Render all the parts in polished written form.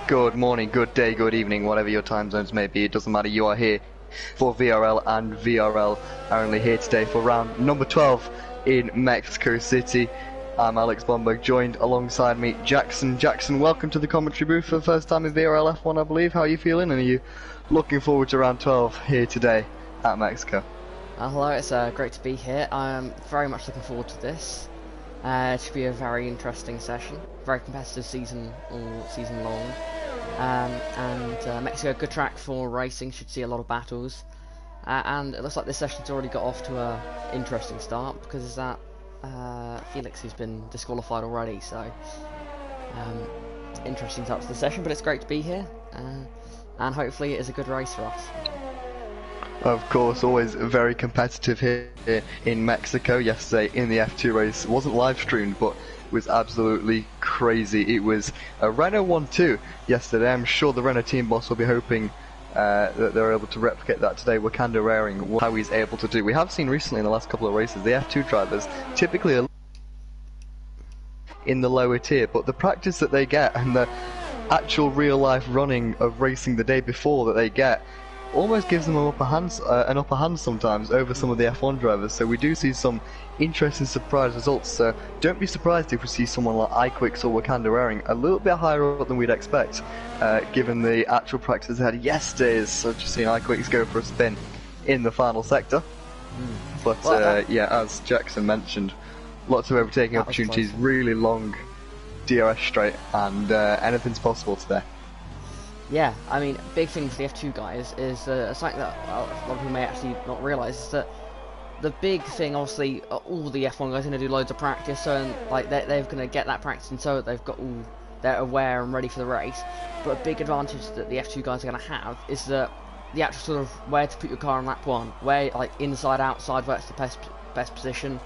Good morning, good day, good evening, whatever your time zones may be, it doesn't matter, you are here for VRL, and VRL are only here today for round number 12 in Mexico City. I'm Alex Blomberg, joined alongside me Jackson. Jackson, welcome to the commentary booth for the first time in VRL F1, I believe. How are you feeling, and are you looking forward to round 12 here today at Mexico? Hello, it's great to be here. I'm very much looking forward to this. It should be a very interesting session, very competitive season all season long. Mexico, good track for racing, should see a lot of battles. And it looks like this session's already got off to a interesting start because that Felix who's been disqualified already, so interesting start to the session, but it's great to be here, and hopefully it is a good race for us. Of course, always very competitive here in Mexico. Yesterday in the F2 race, it wasn't live streamed, but it was absolutely crazy. It was a Renault 1-2 yesterday. I'm sure the Renault team boss will be hoping that they're able to replicate that today. Wakanda Raring, how he's able to do. We have seen recently in the last couple of races, the F2 drivers typically are in the lower tier, but the practice that they get and the actual real life running of racing the day before that they get almost gives them an upper hand sometimes over some of the F1 drivers. So we do see some interesting surprise results. So don't be surprised if we see someone like iQuicks or Wakanda Raring a little bit higher up than we'd expect, given the actual practice they had yesterday. Such as seeing iQuicks go for a spin in the final sector. But yeah, as Jackson mentioned, lots of overtaking opportunities, really long DRS straight, and anything's possible today. Yeah, I mean, big thing for the F2 guys is something that a lot of people may actually not realise is that the big thing, obviously, all the F1 guys are going to do loads of practice, so like they're going to get that practice, and so they're aware and ready for the race. But a big advantage that the F2 guys are going to have is that the actual sort of where to put your car on lap one, where like inside, outside, where it's the best position.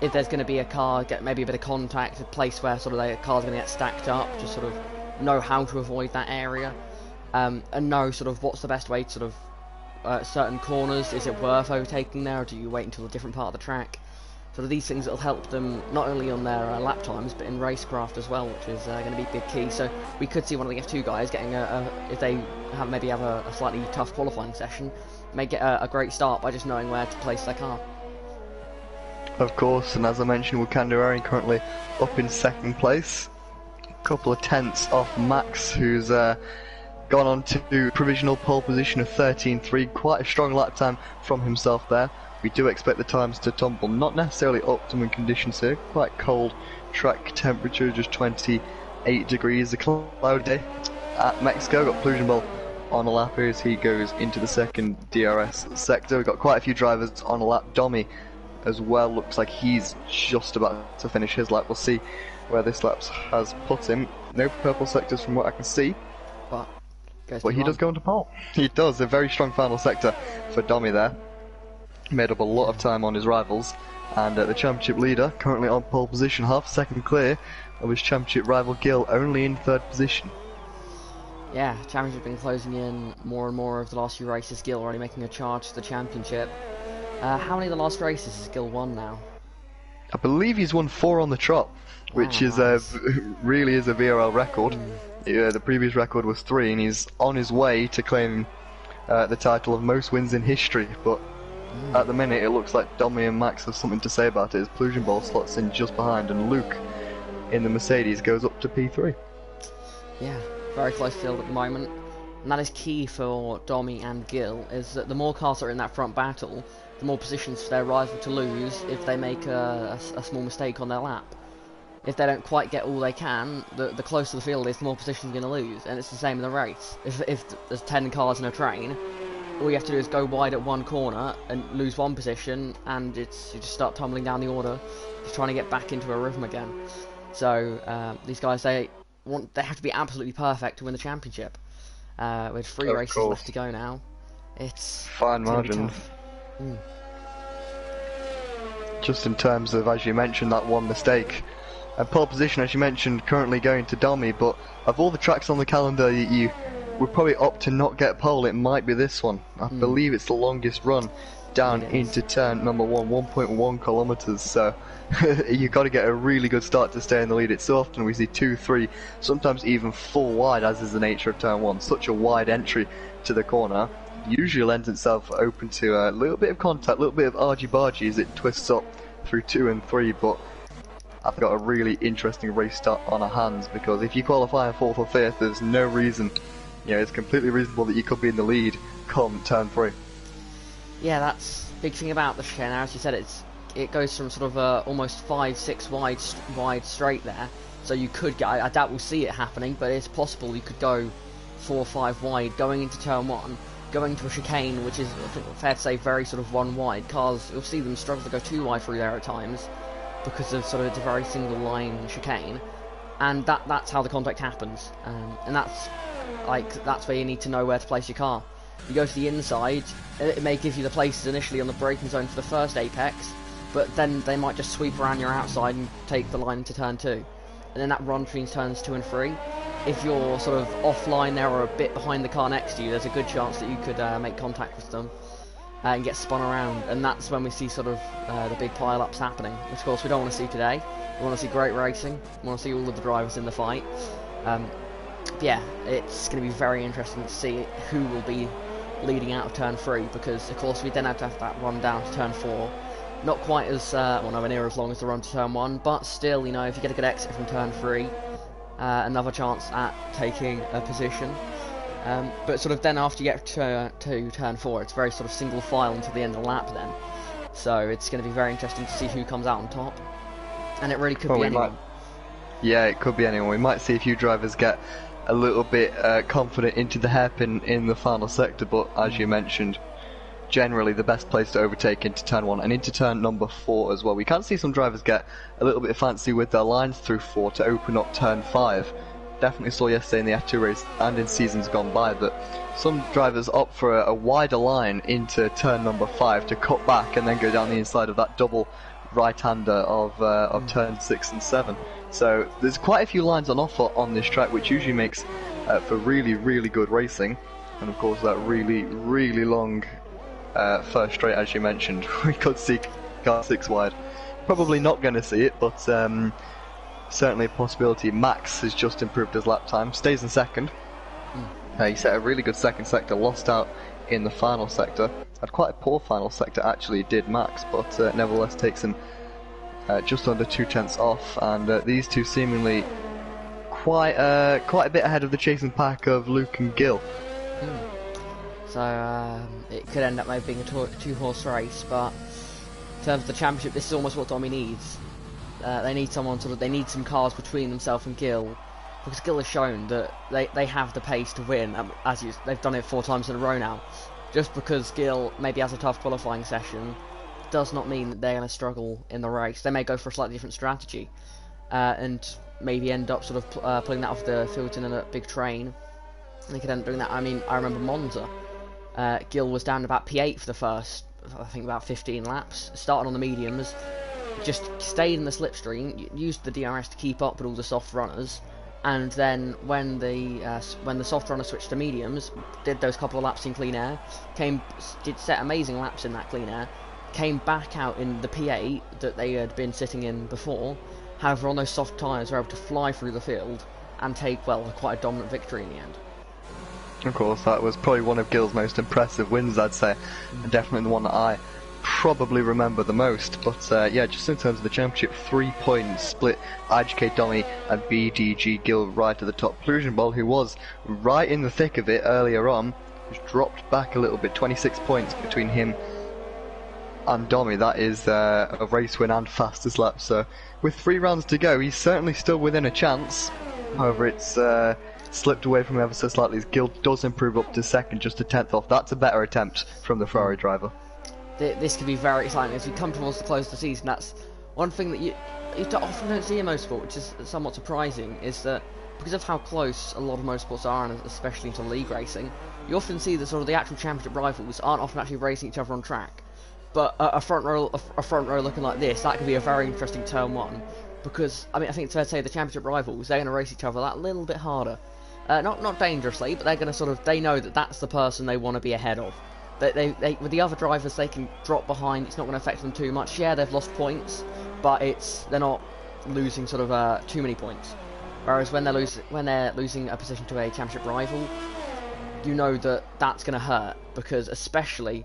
If there's going to be a car, get maybe a bit of contact, a place where sort of the car's going to get stacked up, just sort of know how to avoid that area. And know sort of what's the best way to sort of certain corners. Is it worth overtaking there, or do you wait until a different part of the track? Sort of these things that will help them not only on their lap times but in racecraft as well, which is going to be a big key. So we could see one of the F2 guys getting if they have a slightly tough qualifying session, may get a great start by just knowing where to place their car. Of course, and as I mentioned, Wakanda Raring currently up in second place, a couple of tenths off Max, who's gone on to provisional pole position of 13.3, quite a strong lap time from himself there. We do expect the times to tumble, not necessarily optimum conditions here, quite cold track temperature, just 28 degrees, a cloudy day at Mexico. Got Plujambol on a lap here as he goes into the second DRS sector. We've got quite a few drivers on a lap. Domi as well, looks like he's just about to finish his lap. We'll see where this lap has put him. No purple sectors from what I can see. But he does go into pole. He does. A very strong final sector for Domi there. Made up a lot of time on his rivals. And the championship leader, currently on pole position, half a second clear of his championship rival Gil, only in third position. Yeah, championship been closing in more and more over the last few races. Gil already making a charge to the championship. How many of the last races has Gil won now? I believe he's won 4 on the trot, which is really is a VRL record. The previous record was 3, and he's on his way to claim the title of most wins in history. But at the minute, it looks like Domi and Max have something to say about it. As Plujambol slots in just behind, and Luke in the Mercedes goes up to P3. Yeah, very close field at the moment, and that is key for Domi and Gil. Is that the more cars are in that front battle, the more positions for their rival to lose if they make a small mistake on their lap. If they don't quite get all they can, the closer the field is, the more positions you're going to lose. And it's the same in the race. If there's 10 cars in a train, all you have to do is go wide at one corner and lose one position, and you just start tumbling down the order, just trying to get back into a rhythm again. So these guys, they have to be absolutely perfect to win the championship. With 3 races left to go now, it's fine margins. Just in terms of, as you mentioned, that one mistake. And pole position, as you mentioned, currently going to Domi, but of all the tracks on the calendar you would probably opt to not get pole, it might be this one. I believe it's the longest run down into turn number 1, 1.1 kilometers. So you got to get a really good start to stay in the lead. It's so often we see 2, 3, sometimes even 4 wide, as is the nature of turn 1. Such a wide entry to the corner usually lends itself open to a little bit of contact, a little bit of argy-bargy as it twists up through 2 and 3, but I've got a really interesting race start on our hands, because if you qualify in 4th or 5th, there's no reason, it's completely reasonable that you could be in the lead come turn 3. Yeah, that's the big thing about the chicane. As you said, it goes from sort of almost 5, 6 wide straight there, so you could get, I doubt we'll see it happening, but it's possible you could go 4 or 5 wide going into turn 1, going to a chicane which is, I think, fair to say, very sort of 1 wide. Cars, you'll see them struggle to go 2 wide through there at times because of sort of it's a very single line chicane, and that's how the contact happens, and that's where you need to know where to place your car. You go to the inside, it may give you the places initially on the braking zone for the first apex, but then they might just sweep around your outside and take the line into turn 2, and then that run between turns 2 and 3. If you're sort of offline there or a bit behind the car next to you, there's a good chance that you could make contact with them and get spun around, and that's when we see sort of the big pile-ups happening, which of course we don't want to see today. We want to see great racing, we want to see all of the drivers in the fight. Yeah, it's going to be very interesting to see who will be leading out of turn 3, because of course we then have to have that run down to turn 4. Not quite as, well, nowhere near as long as the run to turn 1, but still, if you get a good exit from turn 3, another chance at taking a position. But sort of then after you get to turn 4, it's very sort of single file until the end of the lap then. So it's going to be very interesting to see who comes out on top. And it really could be anyone. Yeah, it could be anyone. We might see a few drivers get a little bit confident into the hairpin in the final sector, but as you mentioned, generally the best place to overtake into turn 1 and into turn number 4 as well. We can see some drivers get a little bit fancy with their lines through 4 to open up turn 5. Definitely saw yesterday in the F2 race and in seasons gone by that some drivers opt for a wider line into turn number 5 to cut back and then go down the inside of that double right-hander of turn 6 and 7. So there's quite a few lines on offer on this track, which usually makes for really, really good racing. And of course that really, really long first straight, as you mentioned. We could see car 6 wide. Probably not going to see it, but certainly a possibility. Max has just improved his lap time, stays in second. He set a really good second sector, lost out in the final sector. Had quite a poor final sector actually, did Max, but nevertheless takes him just under 2/10 off, and these two seemingly quite a bit ahead of the chasing pack of Luke and Gil. So it could end up maybe being a 2-horse race, but in terms of the championship, this is almost what Domi needs. They need someone they need some cars between themselves and Gil, because Gil has shown that they have the pace to win. They've done it 4 times in a row now. Just because Gil maybe has a tough qualifying session does not mean that they're going to struggle in the race. They may go for a slightly different strategy and maybe end up sort of pulling that off the field in a big train. They could end up doing that. I mean, I remember Monza. Gil was down about P8 for the first, I think, about 15 laps. Started on the mediums, just stayed in the slipstream, used the DRS to keep up with all the soft runners, and then when the soft runner switched to mediums, did those couple of laps in clean air, did set amazing laps in that clean air, came back out in the P8 that they had been sitting in before. However, on those soft tyres, were able to fly through the field and take, well, quite a dominant victory in the end. Of course, that was probably one of Gil's most impressive wins, I'd say, and definitely the one that I probably remember the most. But yeah, just in terms of the championship, 3 points split IGK Domi and BDG Gil right at the top. Plusion Ball, who was right in the thick of it earlier on, has dropped back a little bit, 26 points between him and Domi. That is a race win and fastest lap, so with 3 rounds to go, he's certainly still within a chance. However, it's slipped away from him ever so slightly as Gil does improve up to second, just a 10th off. That's a better attempt from the Ferrari driver. This could be very exciting as we come towards the close of the season. That's one thing that you often don't see in motorsport, which is somewhat surprising, is that because of how close a lot of motorsports are, and especially into league racing, you often see that sort of the actual championship rivals aren't often actually racing each other on track. But a front row looking like this, that could be a very interesting turn 1, because I mean, I think it's fair to say the championship rivals, they're going to race each other that little bit harder. not dangerously, but they're going to sort of, they know that that's the person they want to be ahead of. They with the other drivers, they can drop behind. It's not going to affect them too much. Yeah, they've lost points, but they're not losing sort of too many points. Whereas when they're losing a position to a championship rival, you know that that's going to hurt, because especially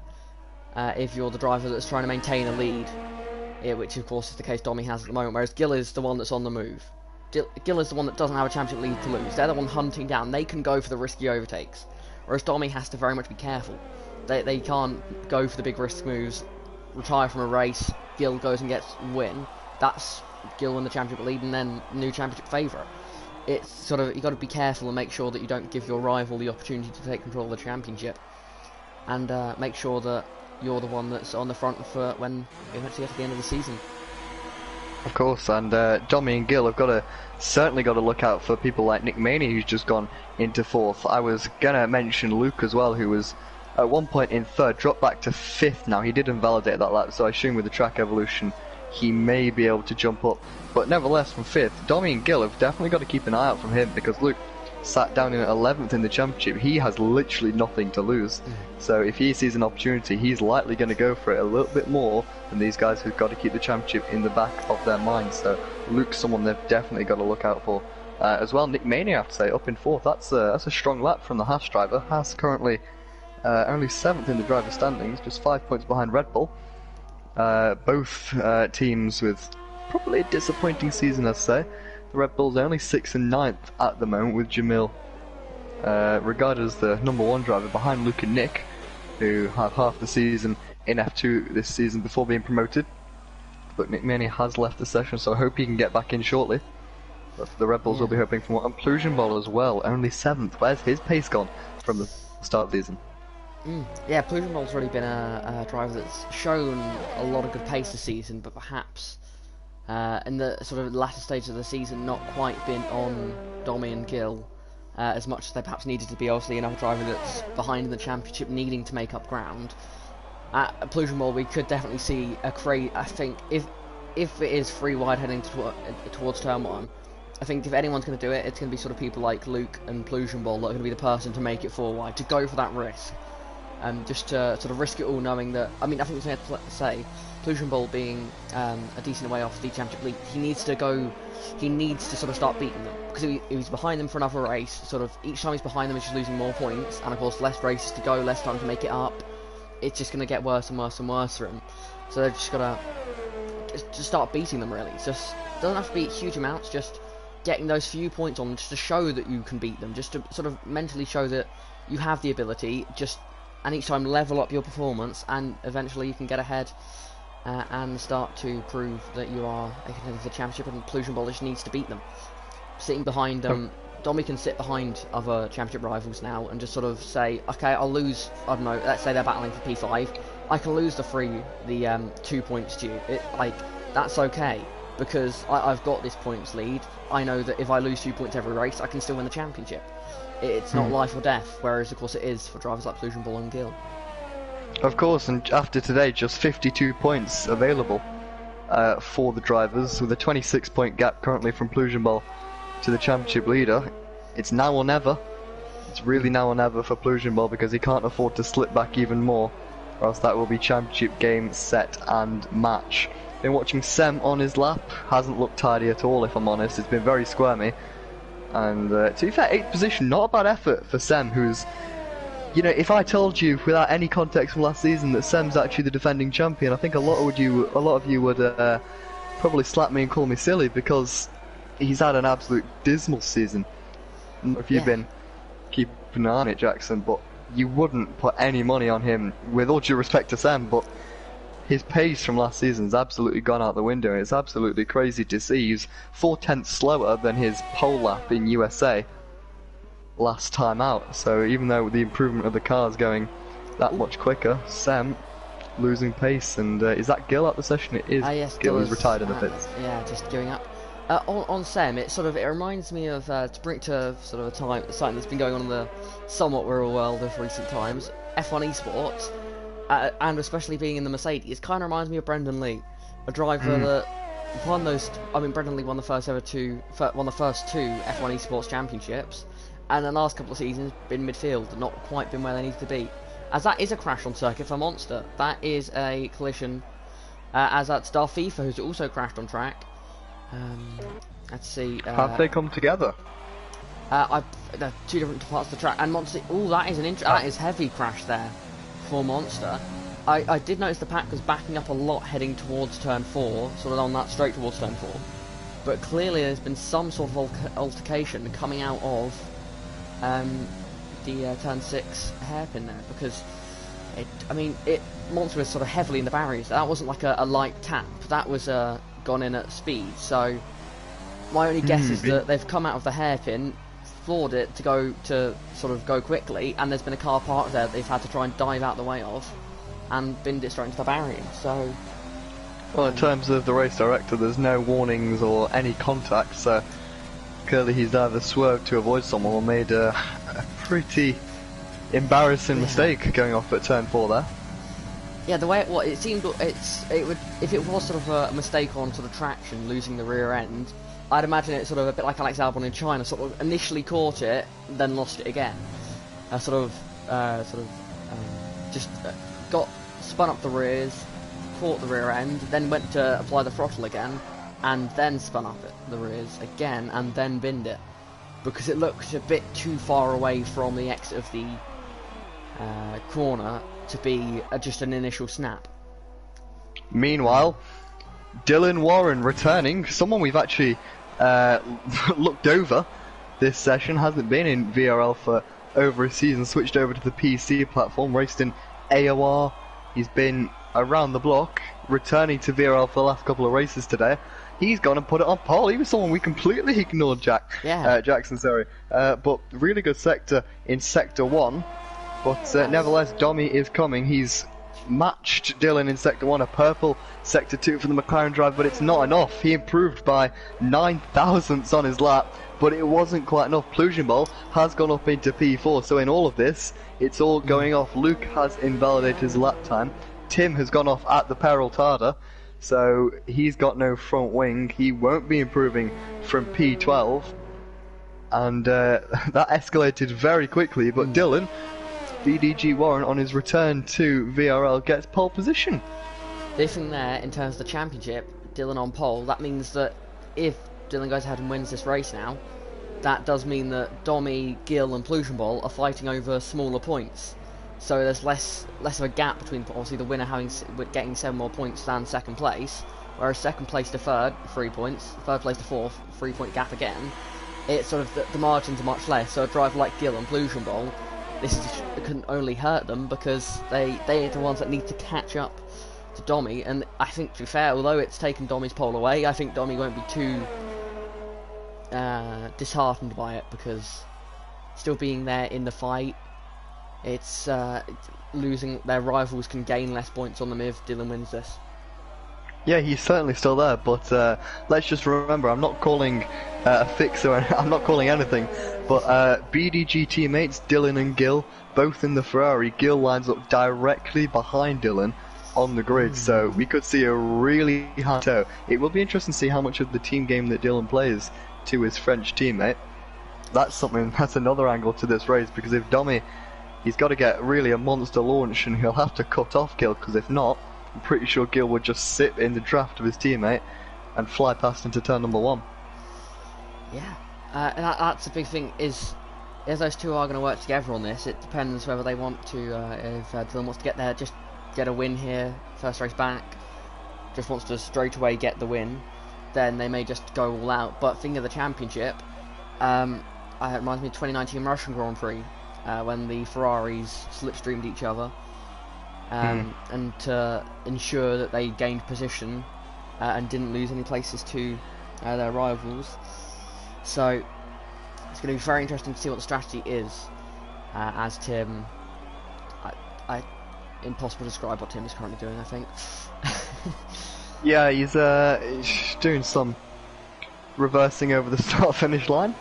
if you're the driver that's trying to maintain a lead, which of course is the case Domi has at the moment. Whereas Gil is the one that's on the move. Gil is the one that doesn't have a championship lead to lose. They're the one hunting down. They can go for the risky overtakes, whereas Domi has to very much be careful. They can't go for the big risk moves, retire from a race, Gil goes and gets win. That's Gil win the championship lead and then new championship favourite. It's sort of, you got to be careful and make sure that you don't give your rival the opportunity to take control of the championship, and make sure that you're the one that's on the front foot when we eventually get to the end of the season. Of course, and Domi and Gil have certainly got to look out for people like Nick Maney, who's just gone into 4th. I was gonna mention Luke as well, who was at one point in 3rd, dropped back to 5th now. He did invalidate that lap, so I assume with the track evolution he may be able to jump up. But nevertheless, from 5th, Domi and Gil have definitely got to keep an eye out from him, because Luke sat down in at 11th in the championship. He has literally nothing to lose. So if he sees an opportunity, he's likely going to go for it a little bit more than these guys who've got to keep the championship in the back of their minds. So Luke's someone they've definitely got to look out for. As well, Nick Maney, I have to say, up in 4th. That's a strong lap from the Haas driver. Haas currently only 7th in the driver standings, just 5 points behind Red Bull. Both teams with probably a disappointing season, I'd say. The Red Bulls are only 6th and 9th at the moment, with Jamil regarded as the #1 driver behind Luke and Nick, who have half the season in F2 this season before being promoted. But Nick Maney has left the session, so I hope he can get back in shortly. But the Red Bulls will be hoping for more. And Plugenball as well, only 7th. Where's his pace gone from the start of the season? Yeah, Plugenball's really been a driver that's shown a lot of good pace this season, but perhaps in the sort of latter stages of the season not quite been on Domi and Gil as much as they perhaps needed to be. Obviously another driver that's behind in the championship needing to make up ground. At Plugenball we could definitely see I think if it is free wide heading towards turn 1, I think if anyone's going to do it, it's going to be sort of people like Luke and Plugenball that are going to be the person to make it 4 wide, to go for that risk. Just to sort of risk it all, knowing that, I mean, I think it's fair to say, Plugenball being a decent way off the championship league, he needs to sort of start beating them, because if he's behind them for another race, sort of each time he's behind them he's just losing more points, and of course less races to go, less time to make it up. It's just going to get worse and worse and worse for him. So they've just got to just start beating them, really. It doesn't have to be huge amounts, just getting those few points on, just to show that you can beat them, just to sort of mentally show that you have the ability, and each time level up your performance, and eventually you can get ahead and start to prove that you are a contender for the championship. And Plugenball just needs to beat them. Sitting behind Domi can sit behind other championship rivals now and just sort of say, okay, I'll lose, I don't know, let's say they're battling for P5, I can lose the 2 points due. That's okay, because I've got this points lead. I know that if I lose 2 points every race, I can still win the championship. It's not life or death, whereas of course it is for drivers like Plugenball and Gil. Of course, and after today, just 52 points available for the drivers, with a 26-point gap currently from Plugenball to the championship leader. It's now or never. It's really now or never for Plugenball, because he can't afford to slip back even more, or else that will be championship game, set and match. Been watching Sem on his lap, hasn't looked tidy at all if I'm honest. It's been very squirmy. And to be fair, 8th position, not a bad effort for Sem, who's, you know, if I told you without any context from last season that Sem's actually the defending champion, I think a lot of you would probably slap me and call me silly, because he's had an absolute dismal season. I don't know if you've been keeping an eye on it, Jackson, but you wouldn't put any money on him, with all due respect to Sem, but his pace from last season's absolutely gone out the window. It's absolutely crazy to see. He's 4/10 slower than his pole lap in USA last time out. So even though the improvement of the car's going that much quicker, Sem losing pace. And is that Gil at the session? It is. Yes, Gil is retired in the pits. Yeah, just giving up. On Sem, it reminds me of to bring to sort of something that's been going on in the somewhat real world of recent times. F1 esports. And especially being in the Mercedes, kind of reminds me of Brendan Lee, a driver that won those. I mean, Brendan Lee won the first two F1 Esports championships, and the last couple of seasons been midfield, not quite been where they need to be. As that is a crash on circuit for Monster. That is a collision, as that's Darfifa, who's also crashed on track. Let's see. Have they come together? They're two different parts of the track, and Monster. Oh, that is that is heavy crash there for Monster. I did notice the pack was backing up a lot heading towards turn 4, sort of on that straight towards turn 4. But clearly there's been some sort of altercation coming out of the turn 6 hairpin there, because Monster was sort of heavily in the barriers. That wasn't like a light tap, that was gone in at speed. So my only guess is that they've come out of the hairpin, floored it to sort of go quickly, and there's been a car parked there that they've had to try and dive out the way of, and binned it straight into the barrier. So, well, in terms of the race director, there's no warnings or any contact, so clearly he's either swerved to avoid someone or made a pretty embarrassing mistake going off at turn 4 there. Yeah, the way it seemed, it would, if it was sort of a mistake on sort of traction, losing the rear end, I'd imagine it sort of a bit like Alex Albon in China, sort of initially caught it, then lost it again. Just got spun up the rears, caught the rear end, then went to apply the throttle again, and then spun up the rears again, and then binned it, because it looked a bit too far away from the exit of the corner to be just an initial snap. Meanwhile, Dylan Warren returning, someone we've actually looked over this session, hasn't been in VRL for over a season, switched over to the PC platform, raced in AOR, he's been around the block, returning to VRL for the last couple of races today. He's gone and put it on pole. He was someone we completely ignored, Jackson, sorry. But really good sector in Sector 1. But nevertheless, Domi is coming. He's matched Dylan in Sector 1, a purple Sector 2 for the McLaren drive, but it's not enough. He improved by 9 thousandths on his lap, but it wasn't quite enough. Plujambol has gone up into P4, so in all of this, it's all going off. Luke has invalidated his lap time. Tim has gone off at the Peraltada, so he's got no front wing. He won't be improving from P12, and that escalated very quickly, but Dylan, BDG Warren, on his return to VRL, gets pole position. This thing there, in terms of the championship, Dylan on pole, that means that if Dylan goes ahead and wins this race now, that does mean that Domi, Gill and Plujambol are fighting over smaller points. So there's less of a gap between, obviously, the winner getting 7 more points than second place, whereas second place to third, 3 points, third place to fourth, 3-point gap again. It's sort of, the margins are much less, so a driver like Gill and Plujambol, it can only hurt them, because they're the ones that need to catch up to Domi. And I think, to be fair, although it's taken Domi's pole away, I think Domi won't be too disheartened by it, because still being there in the fight, it's losing, their rivals can gain less points on them if Dylan wins this. Yeah, he's certainly still there, but let's just remember, I'm not calling a fix or I'm not calling anything, but BDG teammates Dylan and Gill, both in the Ferrari. Gill lines up directly behind Dylan on the grid, so we could see a really hard toe. It will be interesting to see how much of the team game that Dylan plays to his French teammate. That's another angle to this race, because if Domi, he's got to get really a monster launch, and he'll have to cut off Gill, because if not, I'm pretty sure Gill would just sit in the draft of his teammate and fly past into turn number 1. Yeah, and that's the big thing, is those two are going to work together on this. It depends whether they want to, if Dylan wants to get there, just get a win here, first race back, just wants to straight away get the win, then they may just go all out. But thinking of the championship, it reminds me of 2019 Russian Grand Prix, when the Ferraris slipstreamed each other, and to ensure that they gained position and didn't lose any places to their rivals. So it's going to be very interesting to see what the strategy is, as Tim, impossible to describe what Tim is currently doing, I think. Yeah, he's doing some reversing over the start-finish line.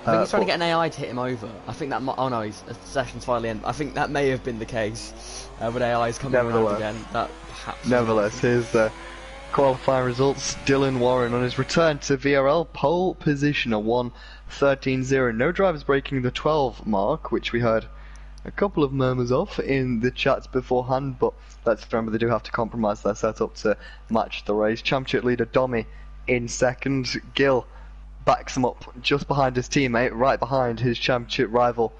I think he's trying to get an AI to hit him over. I think that oh no, the session's finally end. I think that may have been the case, with AI's coming around again. That perhaps. Nevertheless, here's qualifying results, Dylan Warren on his return to VRL, pole position, a 1:13.0. No drivers breaking the 12 mark, which we heard a couple of murmurs of in the chats beforehand, but let's remember they do have to compromise their setup to match the race. Championship leader Domi in second. Gil backs him up just behind his teammate, right behind his championship rival.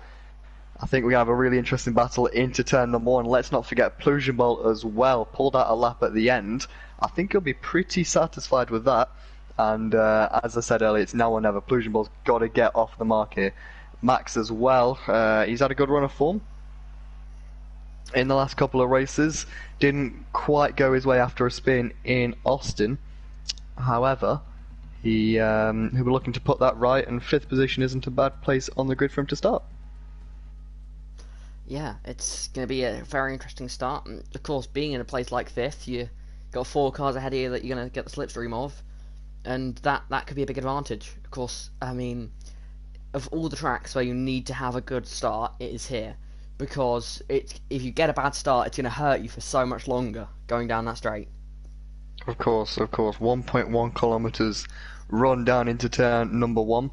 I think we have a really interesting battle into turn number 1. Let's not forget Plugenbol as well, pulled out a lap at the end. I think he'll be pretty satisfied with that. And as I said earlier, it's now or never. Plugenbol's got to get off the mark here. Max as well, he's had a good run of form in the last couple of races. Didn't quite go his way after a spin in Austin. However, he'll be looking to put that right, and 5th position isn't a bad place on the grid for him to start. Yeah, it's going to be a very interesting start. And of course, being in a place like 5th, you got 4 cars ahead of you that you're going to get the slipstream of, and that could be a big advantage. Of course, I mean, of all the tracks where you need to have a good start, it is here, because if you get a bad start, it's going to hurt you for so much longer going down that straight. Of course, 1.1 kilometers run down into turn number 1.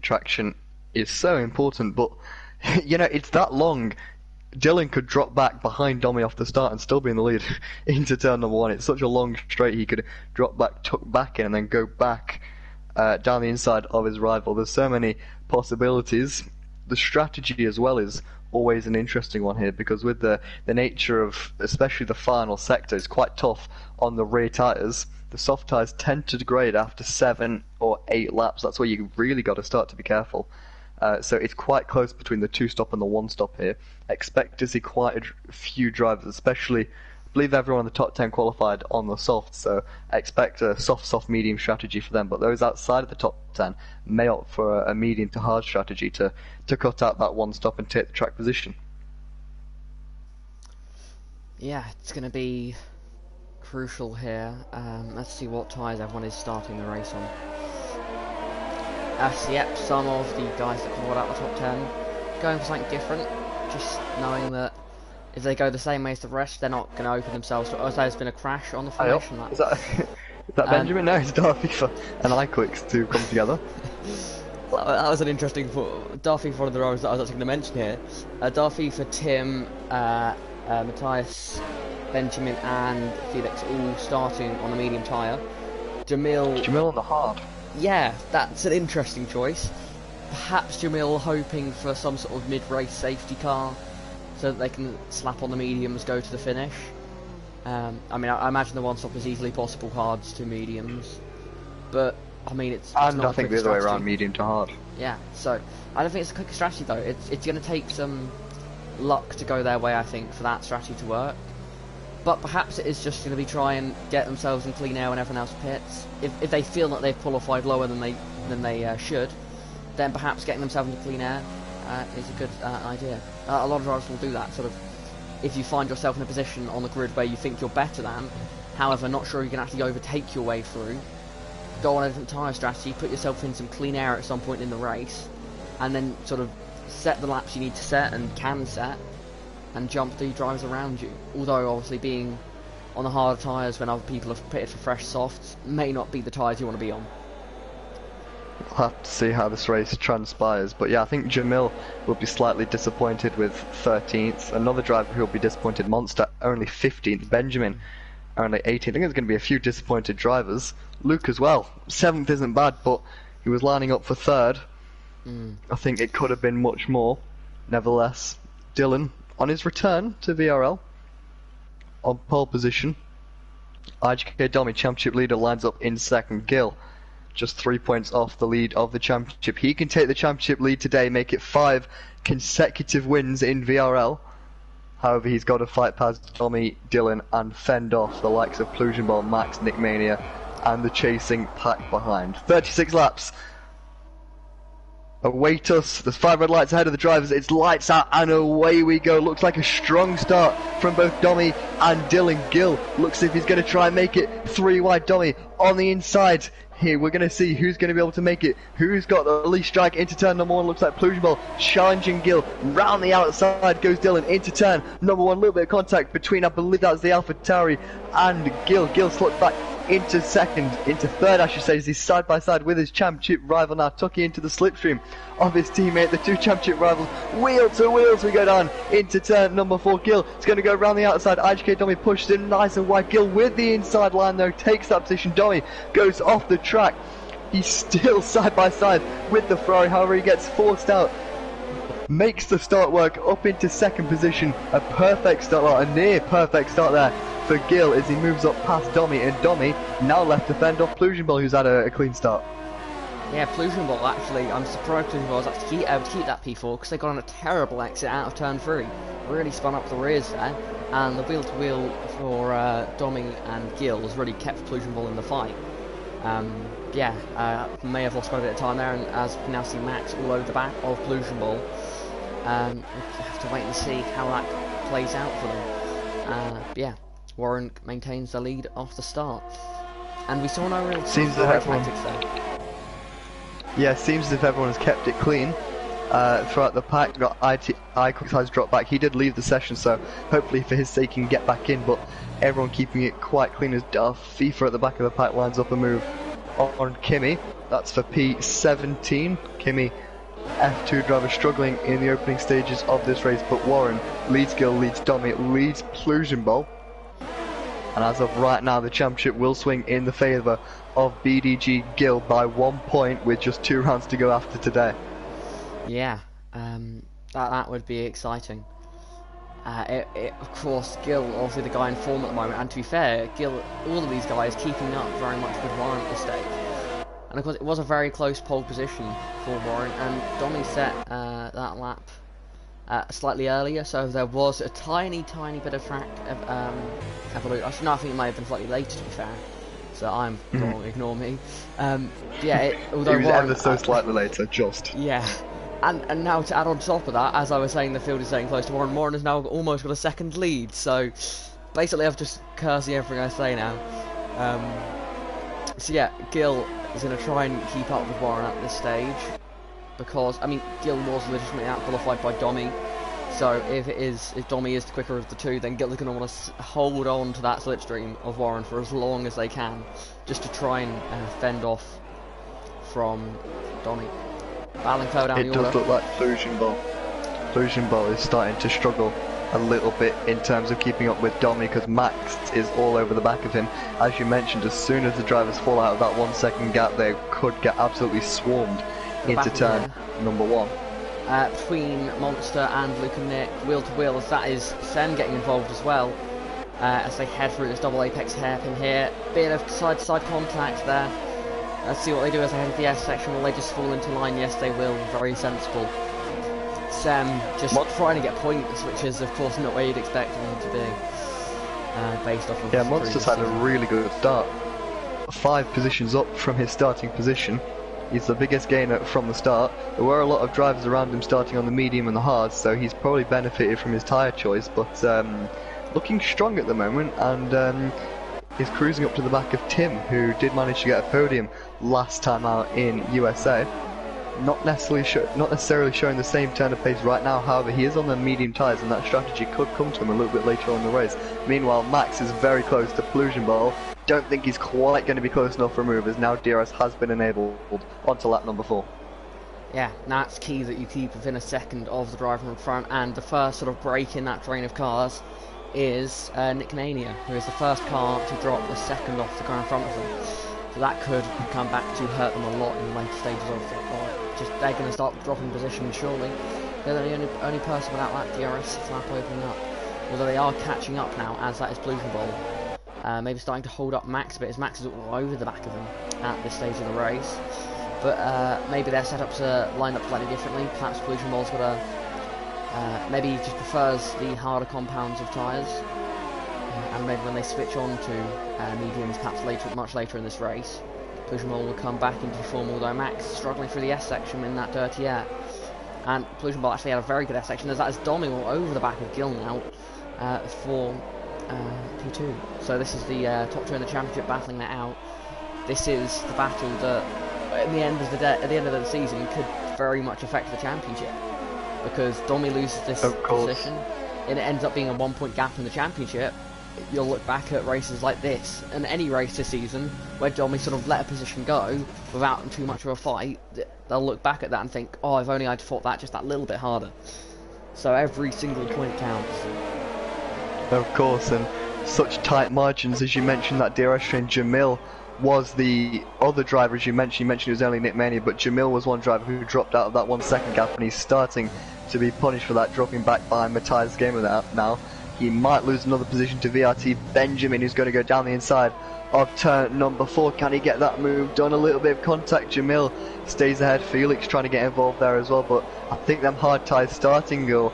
Traction is so important, but you know, it's that long. Dylan could drop back behind Domi off the start and still be in the lead into turn number 1. It's such a long straight, he could drop back, tuck back in, and then go back down the inside of his rival. There's so many possibilities. The strategy as well is always an interesting one here, because with the nature of especially the final sector is quite tough on the rear tyres. The soft tyres tend to degrade after 7 or 8 laps. That's where you really got to start to be careful. So it's quite close between the 2-stop and the 1-stop here. Expect to see quite a few drivers, especially, I believe everyone in the top 10 qualified on the soft, so expect a soft, medium strategy for them. But those outside of the top 10 may opt for a medium to hard strategy to cut out that 1-stop and take the track position. Yeah, it's going to be crucial here. Let's see what tyres everyone is starting the race on. Yep, some of the guys that called out the top 10 going for something different, just knowing that if they go the same way as the rest, they're not going to open themselves to. Oh, there's been a crash on the formation lap. Is that Benjamin? No, it's Darby and iQuicks to come together. Well, that was an interesting Darby for one of the drivers that I was actually going to mention here. Darby for Tim, Matthias, Benjamin and Felix all starting on a medium tyre. Jamil on the hard. Yeah, that's an interesting choice. Perhaps Jamil hoping for some sort of mid-race safety car so that they can slap on the mediums, go to the finish. I mean, I imagine the 1-stop is easily possible hards to mediums, but I mean, it's and not I think the other way around, medium to hard. Yeah, so I don't think it's a quick strategy though. It's going to take some luck to go their way, I think, for that strategy to work. But perhaps it is just going to be try and get themselves in clean air when everyone else pits. If they feel that they've qualified lower than they should, then perhaps getting themselves into clean air is a good idea. A lot of drivers will do that. Sort of, if you find yourself in a position on the grid where you think you're better than, however, not sure you can actually overtake your way through, go on a different tyre strategy, put yourself in some clean air at some point in the race, and then sort of set the laps you need to set and can set, and jump the drivers around you. Although obviously being on the harder tyres when other people have pitted for fresh softs may not be the tyres you want to be on. We'll have to see how this race transpires, but yeah, I think Jamil will be slightly disappointed with 13th. Another driver who will be disappointed, Monster, only 15th. Benjamin, only 18th. I think there's going to be a few disappointed drivers. Luke as well. 7th isn't bad, but he was lining up for 3rd. I think it could have been much more. Nevertheless, Dylan, on his return to VRL, on pole position. IGK Domi, championship leader, lines up in second. Gil, just 3 points off the lead of the championship. He can take the championship lead today, make it 5 consecutive wins in VRL. However, he's got to fight past Domi, Dylan, and fend off the likes of Plugenbol, Max, Nick Mania, and the chasing pack behind. 36 laps. Await us. There's 5 red lights ahead of the drivers. It's lights out and away we go. Looks like a strong start from both Domi and Dylan. Gil looks as if he's going to try and make it 3 wide. Domi on the inside. Here we're going to see who's going to be able to make it, who's got the least strike into turn number 1. Looks like Plusionball challenging Gil round the outside. Goes Dylan into turn number 1. A little bit of contact between, I believe that's the AlphaTauri and Gil. Gil slots back into third I should say, as he's side by side with his championship rival now, tucking into the slipstream of his teammate. The two championship rivals wheel to wheels we go down into turn number 4. Gil is going to go around the outside. IGK Domi pushes in nice and wide. Gil with the inside line though takes that position. Domi goes off the track. He's still side by side with the Ferrari, however he gets forced out, makes the start work up into second position. A perfect start, well, a near perfect start there for Gil as he moves up past Domi, and Domi now left to fend off Plusionball, who's had a clean start. Yeah, Plusionball actually, I'm surprised Plusionball was actually able to keep that P4 because they got on a terrible exit out of turn 3. Really spun up the rears there, and the wheel-to-wheel for Domi and Gil has really kept Plusionball in the fight. May have lost quite a bit of time there, and as we can now see Max all over the back of Plusionball. We have to wait and see how that plays out for them. Warren maintains the lead off the start, and we saw no real tactics there. Yeah, seems as if everyone has kept it clean throughout the pack. Got Quick's drop back. He did leave the session, so hopefully for his sake he can get back in, but everyone keeping it quite clean as FIFA at the back of the pack lines up a move on Kimi. That's for P17. Kimi, F2 driver, struggling in the opening stages of this race, but Warren leads Gil, leads Domi, leads Plusionball. And as of right now, the championship will swing in the favour of BDG Gil by 1 point with just 2 rounds to go after today. Yeah, that would be exciting. Of course, Gil, obviously the guy in form at the moment, and to be fair, Gil, all of these guys keeping up very much with Warren at this stage. And of course, it was a very close pole position for Warren, and Domi set that lap slightly earlier, so there was a tiny bit of evolution. No, I think it might have been slightly later, to be fair. So I'm wrong, ignore me. Although it was Warren, ever so slightly later, just. Yeah. And now to add on top of that, as I was saying, the field is getting close to Warren. Warren has now almost got a second lead, so basically I've just cursing everything I say now. Gil is going to try and keep up with Warren at this stage, because, I mean, Gil was legitimately out-qualified by Domi, so if Domi is the quicker of the two, then Gil is going to want to hold on to that slipstream of Warren for as long as they can, just to try and fend off from Domi. Battling further down the order. It does look like Plusionball is starting to struggle a little bit in terms of keeping up with Domi, because Max is all over the back of him. As you mentioned, as soon as the drivers fall out of that 1 second gap, they could get absolutely swarmed into turn number 1. Between Monster and Luke and Nick, wheel to wheel, as that is Sem getting involved as well, as they head through this double apex hairpin here. Bit of side to side contact there. Let's see what they do as they head to the S section. Will they just fall into line? Yes, they will. Very sensible. Sem just trying to get points, which is of course not where you'd expect them to be, based off of. Yeah, Monster's had a really good start. 5 positions up from his starting position. He's the biggest gainer from the start. There were a lot of drivers around him starting on the medium and the hard, so he's probably benefited from his tyre choice, but looking strong at the moment, and is cruising up to the back of Tim, who did manage to get a podium last time out in USA. Not necessarily showing the same turn of pace right now, however he is on the medium tyres, and that strategy could come to him a little bit later on in the race. Meanwhile, Max is very close to Plusionball. Don't think he's quite going to be close enough for a move, as now DRS has been enabled onto lap number 4. Yeah, now it's key that you keep within a second of the driver in front, and the first sort of break in that train of cars is Nick Mania, who is the first car to drop a second off the car in front of them. So that could come back to hurt them a lot in the later stages of it. They're going to start dropping position surely. They're the only person without that DRS lap opening up. Although they are catching up now, as that is Plusionball. Maybe starting to hold up Max a bit, as Max is all over the back of them at this stage of the race. But maybe their setups are lined up slightly differently. Perhaps Plusionball's got a... maybe he just prefers the harder compounds of tyres. And maybe when they switch on to mediums, perhaps much later in this race, Plusionball will come back into form, although Max is struggling through the S section in that dirty air. And Plusionball actually had a very good S section, as that is Domi all over the back of Gil now for P2. So this is the top two in the championship battling that out. this is the battle that, at the end of the day, at the end of the season, could very much affect the championship, because Domi loses this position, and it ends up being a 1 point gap in the championship. You'll look back at races like this, and any race this season where Domi sort of let a position go without too much of a fight, they'll look back at that and think, oh, if only I'd fought that just that little bit harder. So every single point counts. Of course, and such tight margins, as you mentioned, that DRS train. Jamil was the other driver, as you mentioned it was only Nick Maney, but Jamil was one driver who dropped out of that 1 second gap, and he's starting to be punished for that, dropping back behind Matthias Gamer now. He might lose another position to VRT Benjamin, who's going to go down the inside of turn number 4. Can he get that move done? A little bit of contact. Jamil stays ahead. Felix trying to get involved there as well, but I think them hard tyres starting or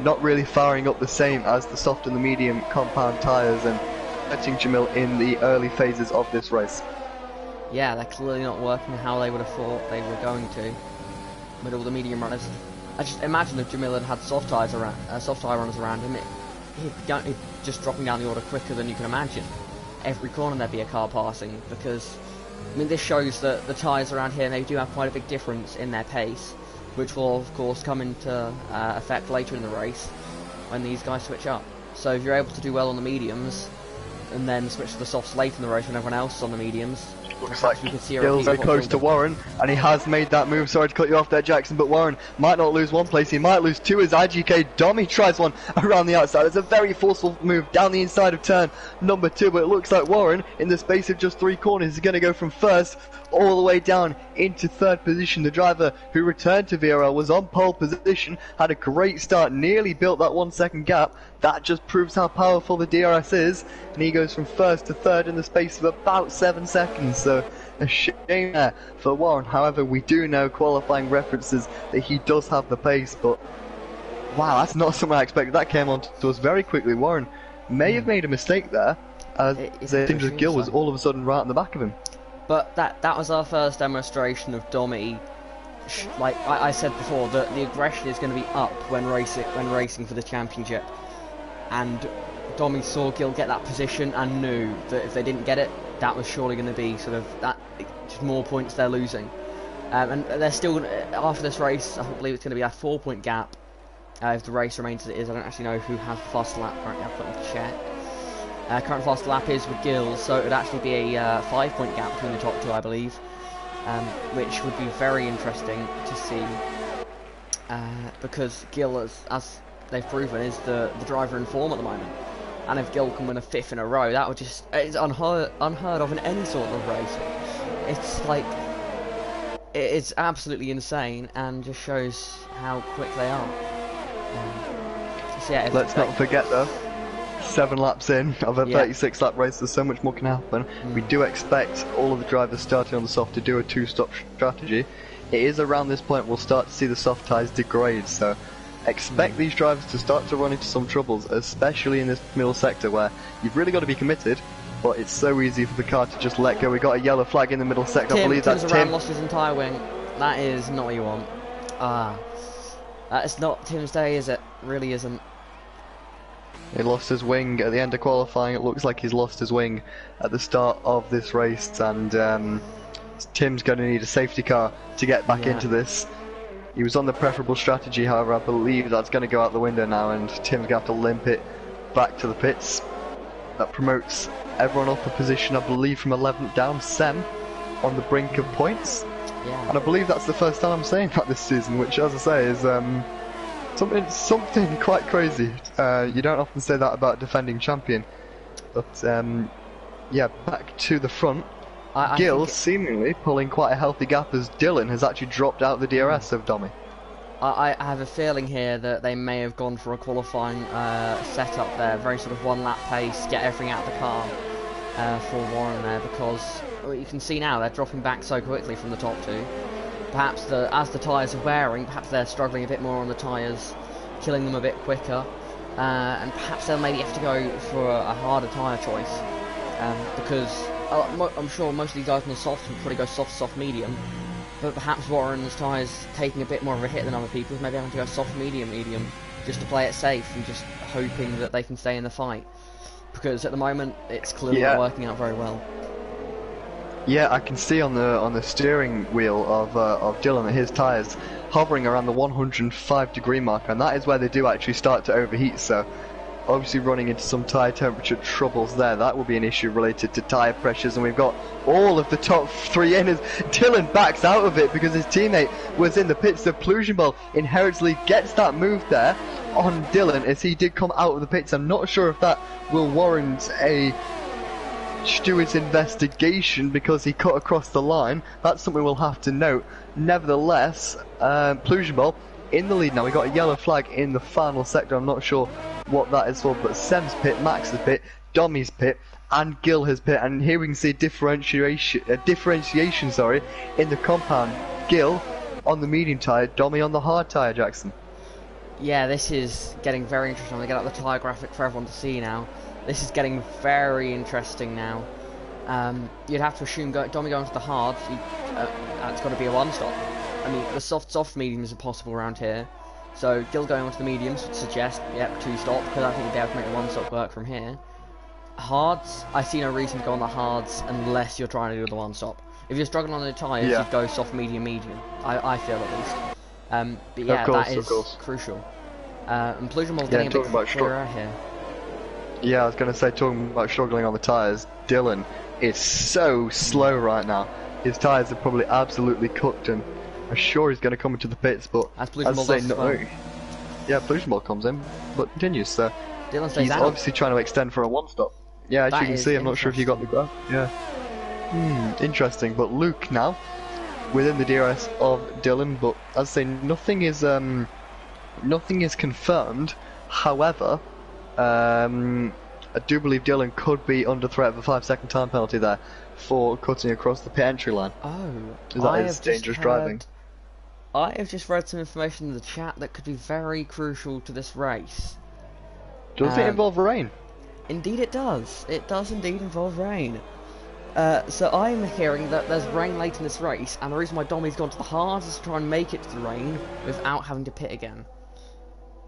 not really firing up the same as the soft and the medium compound tyres, and hurting Jamil in the early phases of this race. Yeah, they're clearly not working how they would have thought they were going to with all the medium runners. I just imagine if Jamil had soft tyre runners around him, he'd just dropping down the order quicker than you can imagine. Every corner there'd be a car passing, because I mean, this shows that the tyres around here, they do have quite a big difference in their pace, which will of course come into effect later in the race when these guys switch up. So if you're able to do well on the mediums and then switch to the softs late in the race when everyone else is on the mediums, looks like Gill's very close to Warren, and he has made that move. Sorry to cut you off there, Jackson, but Warren might not lose one place, he might lose two as IGK Domi tries one around the outside. It's a very forceful move down the inside of turn number 2, but it looks like Warren, in the space of just 3 corners, is going to go from first all the way down into 3rd position. The driver who returned to VRL was on pole position, had a great start, nearly built that 1 second gap. That just proves how powerful the DRS is, and he goes from 1st to 3rd in the space of about 7 seconds, so a shame there for Warren. However, we do know qualifying references that he does have the pace, but wow, that's not something I expected. That came on to us very quickly. Warren may have made a mistake there, as Gill was all of a sudden right on the back of him. But that was our first demonstration of Domi. Like I said before, that the aggression is going to be up when racing for the championship. And Domi saw Gill get that position and knew that if they didn't get it, that was surely going to be sort of that just more points they're losing. And they're still after this race, I believe it's going to be a 4-point gap if the race remains as it is. I don't actually know who has the faster lap currently. I'll put in to check. Current faster lap is with Gill, so it would actually be a 5-point gap between the top 2, I believe, which would be very interesting to see, because Gill, as they've proven, is the driver in form at the moment. And if Gill can win a 5th in a row, that would just, it's unheard of in any sort of race. It's like, it's absolutely insane, and just shows how quick they are. So yeah, let's not forget though, 7 laps in of a 36 lap race, there's so much more can happen. We do expect all of the drivers starting on the soft to do a 2-stop strategy. It is around this point we'll start to see the soft tyres degrade, so expect these drivers to start to run into some troubles, especially in this middle sector where you've really got to be committed, but it's so easy for the car to just let go. We got a yellow flag in the middle sector. I believe that's Tim. Lost his entire wing. That is not what you want. It's not Tim's day, is it? Really isn't. He lost his wing at the end of qualifying. It looks like he's lost his wing at the start of this race, and Tim's going to need a safety car to get back into this. He was on the preferable strategy, however, I believe that's going to go out the window now, and Tim's going to have to limp it back to the pits. That promotes everyone up a position, I believe, from 11th down. Sem on the brink of points. And I believe that's the first time I'm saying that this season, which, as I say, is something quite crazy. You don't often say that about a defending champion. But yeah, back to the front. Gill seemingly pulling quite a healthy gap as Dylan has actually dropped out the DRS of Domi. I have a feeling here that they may have gone for a qualifying setup there, very sort of 1 lap pace, get everything out of the car for Warren there, because you can see now they're dropping back so quickly from the top 2. Perhaps as the tyres are wearing, perhaps they're struggling a bit more on the tyres, killing them a bit quicker, and perhaps they'll maybe have to go for a harder tyre choice, because I'm sure most of these guys on the soft will probably go soft, medium, but perhaps Warren's tyres taking a bit more of a hit than other people's, maybe having to go soft, medium, just to play it safe and just hoping that they can stay in the fight, because at the moment it's clearly not working out very well. Yeah, I can see on the steering wheel of Dylan that his tyres hovering around the 105-degree mark, and that is where they do actually start to overheat. So obviously running into some tyre temperature troubles there. That will be an issue related to tyre pressures, and we've got all of the top three in as Dylan backs out of it because his teammate was in the pits. So Plusienball inherently gets that move there on Dylan as he did come out of the pits. I'm not sure if that will warrant a steward's investigation because he cut across the line. That's something we'll have to note. Nevertheless, Plusienball in the lead now. We got a yellow flag in the final sector. I'm not sure what that is for, but Sem's pit, Max's pit, Dommy's pit, and Gil has pit. And here we can see differentiation, sorry, in the compound. Gil on the medium tyre, Dommy on the hard tyre, Jackson. Yeah, this is getting very interesting. I'm going to get out the tyre graphic for everyone to see now. This is getting very interesting now. You'd have to assume Dommy going to the hards, that's got to be a one-stop. I mean, the soft mediums are possible around here. So Gil going onto the mediums would suggest, yep, two-stop, because I think he'd be able to make the one-stop work from here. Hards, I see no reason to go on the hards unless you're trying to do the one-stop. If you're struggling on the tyres, you'd go soft, medium, medium. I feel at least. But yeah, that is crucial. And Plusienball getting a bit clearer here. Yeah, I was going to say, talking about struggling on the tyres, Dylan is so slow right now. His tyres are probably absolutely cooked, and I'm sure he's going to come into the pits, but as Plusienball does well. Yeah, Plusienball comes in, but continues, so he's out. obviously trying to extend for a one-stop. Yeah, as you can see, I'm not sure if you got the graph. Yeah. Interesting, but Luke now, within the DRS of Dylan, but as I say, nothing is confirmed. However, I do believe Dylan could be under threat of a 5-second time penalty there for cutting across the pit entry line. Oh, that is dangerous driving. I have just read some information in the chat that could be very crucial to this race. Does it involve rain? Indeed it does. It does indeed involve rain. So I'm hearing that there's rain late in this race, and the reason why Dommy's gone to the hards is to try and make it to the rain without having to pit again.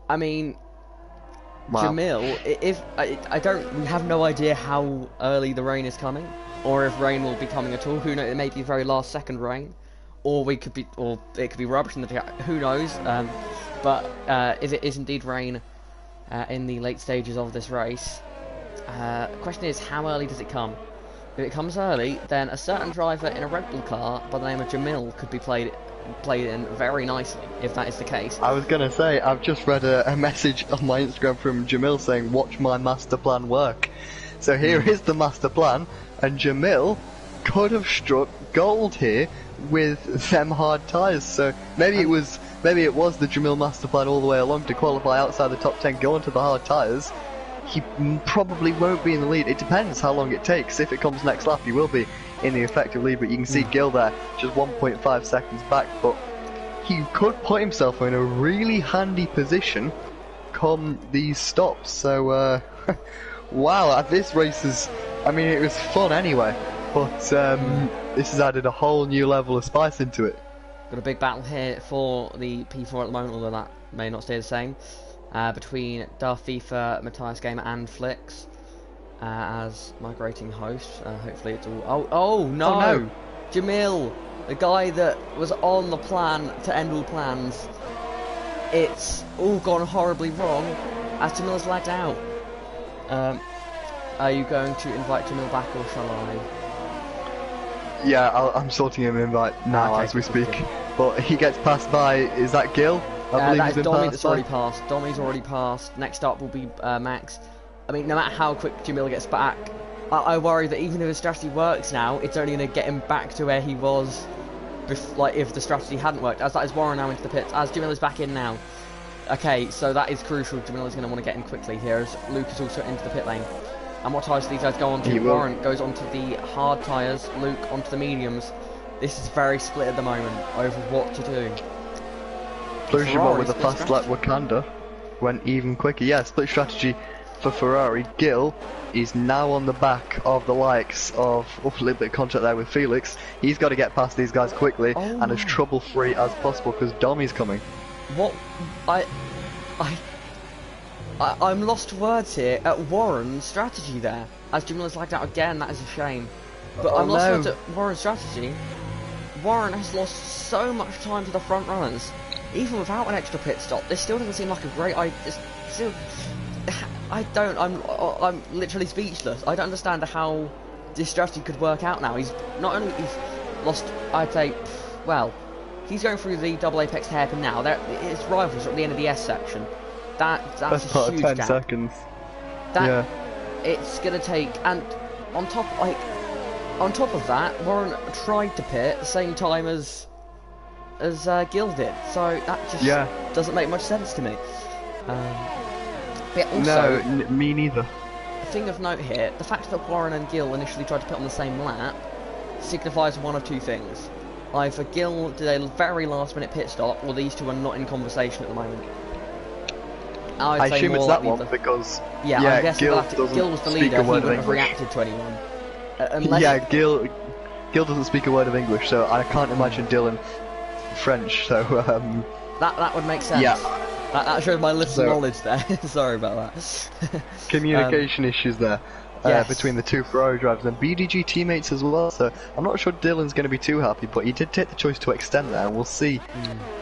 I mean, wow. Jamil, if we have no idea how early the rain is coming, or if rain will be coming at all. Who knows? It may be very last second rain, or it could be rubbish in the who knows? But if it is indeed rain in the late stages of this race, the question is, how early does it come? If it comes early, then a certain driver in a Red Bull car by the name of Jamil could be played in very nicely, if that is the case. I was going to say, I've just read a message on my Instagram from Jamil saying, watch my master plan work. So here is the master plan, and Jamil could have struck gold here with them hard tyres. So maybe it was the Jamil master plan all the way along to qualify outside the top 10, go into the hard tyres. He probably won't be in the lead. It depends how long it takes. If it comes next lap, he will be in the effective lead, but you can see Gil there just 1.5 seconds back, but he could put himself in a really handy position come these stops. So wow, this race is, I mean, it was fun anyway, but this has added a whole new level of spice into it. Got a big battle here for the P4 at the moment, although that may not stay the same, between Darth FIFA, Matthias Gamer and Flix. As migrating host, hopefully it's all. Oh no! Jamil, the guy that was on the plan to end all plans. It's all gone horribly wrong as Jamil's lagged out. Are you going to invite Jamil back, or shall I? Yeah, I'm sorting him invite now as we speak. But he gets passed by. Is that Gil? I believe that is Dommy that's already passed. Dommy's already passed. Next up will be Max. I mean, no matter how quick Jamil gets back, I worry that even if his strategy works now, it's only going to get him back to where he was, if the strategy hadn't worked. As that is Warren now into the pits, as Jamil is back in now. Okay, so that is crucial. Jamil is going to want to get in quickly here, as Luke is also into the pit lane. And what tyres do these guys go on to? Warren goes onto the hard tyres, Luke onto the mediums. This is very split at the moment over what to do. Plusienball with a fast lap Wakanda went even quicker. Yeah, split strategy for Ferrari. Gil is now on the back of the likes of a little bit of contact there with Felix. He's got to get past these guys quickly and as trouble free as possible because Dommy's coming. What? I'm lost for words here at Warren's strategy there. As Jamil is lagged out again, that is a shame. But Oh, I'm not no. sure to Warren's strategy. Warren has lost so much time to the front runners. Even without an extra pit stop, this still doesn't seem like a great idea. Still, I'm literally speechless. I don't understand how this strategy could work out now. He's lost, I'd say, well, he's going through the double apex hairpin now. His rivals are at the end of the S section. That's Best a part of huge 10 gap. seconds. That Yeah. it's gonna take, and on top of that, Warren tried to pit at the same time as Gil did, so that just doesn't make much sense to me. But also, No, me neither. a thing of note here, the fact that Warren and Gil initially tried to pit on the same lap signifies one of two things. Either Gil did a very last minute pit stop, or these two are not in conversation at the moment. I assume it's that one because I guess Gil Gil was the speak leader, a he word of wouldn't have English. reacted to anyone. Unless Yeah, Gil doesn't speak a word of English, so I can't imagine Dylan French. So that would make sense. Yeah. That shows my little knowledge there. Sorry about that. communication issues there yes. between the two Ferrari drivers and BDG teammates as well. So I'm not sure Dylan's going to be too happy, but he did take the choice to extend there, and we'll see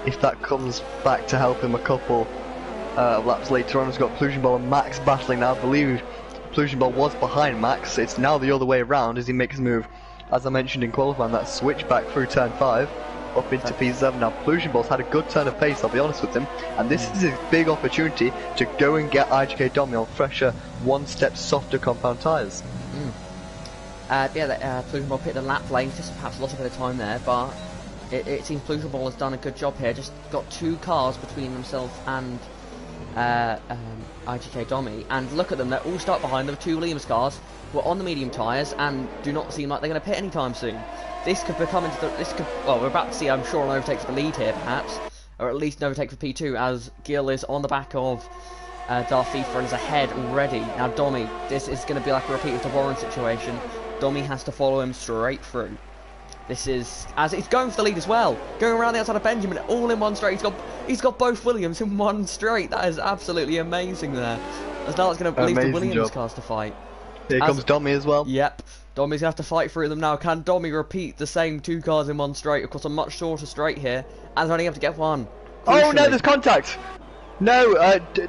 if that comes back to help him a couple laps later on. He's got Pollution Ball and Max battling now. I believe Pollution Ball was behind Max. It's now the other way around as he makes a move, as I mentioned in qualifying, that switch back through turn 5 up into P7. Now Pollution Ball's had a good turn of pace, I'll be honest with him, and this is his big opportunity to go and get IGK Domi on fresher, one step softer compound tyres. Pollution Ball pitted a lap late, just perhaps lost a bit of time there, but it seems Pollution Ball has done a good job here. Just got two cars between himself and IGK Domi, and look at them, they're all stuck behind them. Two Williams cars were on the medium tyres and do not seem like they're going to pit anytime soon. This could become well, we're about to see, I'm sure, an overtake for the lead here perhaps, or at least an overtake for P2, as Gil is on the back of Darth FIFA and is ahead already. Now Domi, this is going to be like a repeat of the Warren situation. Domi has to follow him straight through. This is, as he's going for the lead as well, going around the outside of Benjamin, all in one straight. He's got both Williams in one straight. That is absolutely amazing there. As now it's going to leave the Williams cars to fight. Here comes Domi as well. Yep, Domi's going to have to fight through them now. Can Domi repeat the same two cars in one straight? Of course, a much shorter straight here, and only have to get one. Oh no, there's contact! No,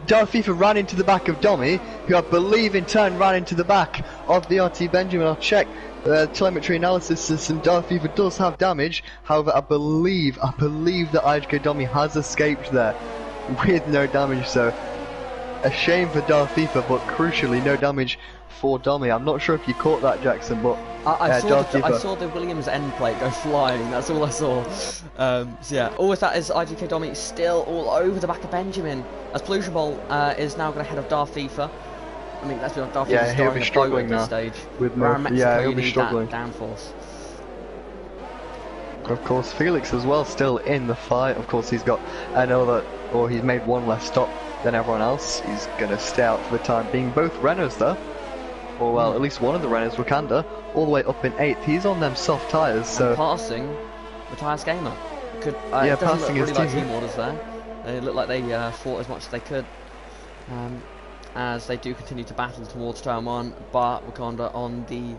Darth FIFA ran into the back of Domi, who I believe in turn ran into the back of the RT Benjamin. I'll check telemetry analysis system. Darth FIFA does have damage, however I believe that IGK Domi has escaped there with no damage, so a shame for Darth FIFA, but crucially no damage for Domi. I'm not sure if you caught that, Jackson, but I saw the Williams end plate go flying. That's all I saw. So yeah, all with that is IGK Domi still all over the back of Benjamin, as Pollution Ball is now going to head of Darth FIFA. I mean, that's what Darth FIFA he'll be struggling now. Stage. With Mexico, he'll be struggling. Downforce. Of course, Felix as well, still in the fight. Of course, he's got he's made one less stop than everyone else. He's going to stay out for the time being. Both Renaults though, or well, at least one of the Renaults, Wakanda, all the way up in 8th. He's on them soft tyres, so and passing the tyre gamer. It doesn't look really like team orders there. They look like they fought as much as they could, as they do continue to battle towards turn 1. But Wakanda on the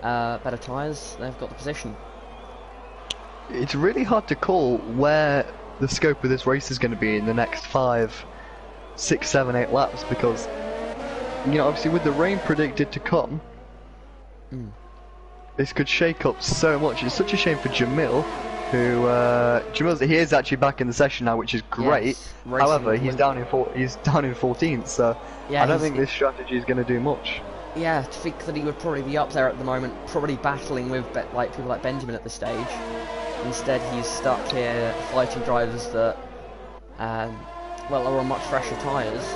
better tyres, they've got the position. It's really hard to call where the scope of this race is going to be in the next 5, 6, 7, 8 laps, because obviously with the rain predicted to come, this could shake up so much. It's such a shame for Jamil, who he is actually back in the session now, which is great. Yes, however, he's down in 14th, so I don't think this strategy is going to do much. Yeah, to think that he would probably be up there at the moment, probably battling with people like Benjamin at this stage. Instead, he's stuck here fighting drivers that, are on much fresher tyres.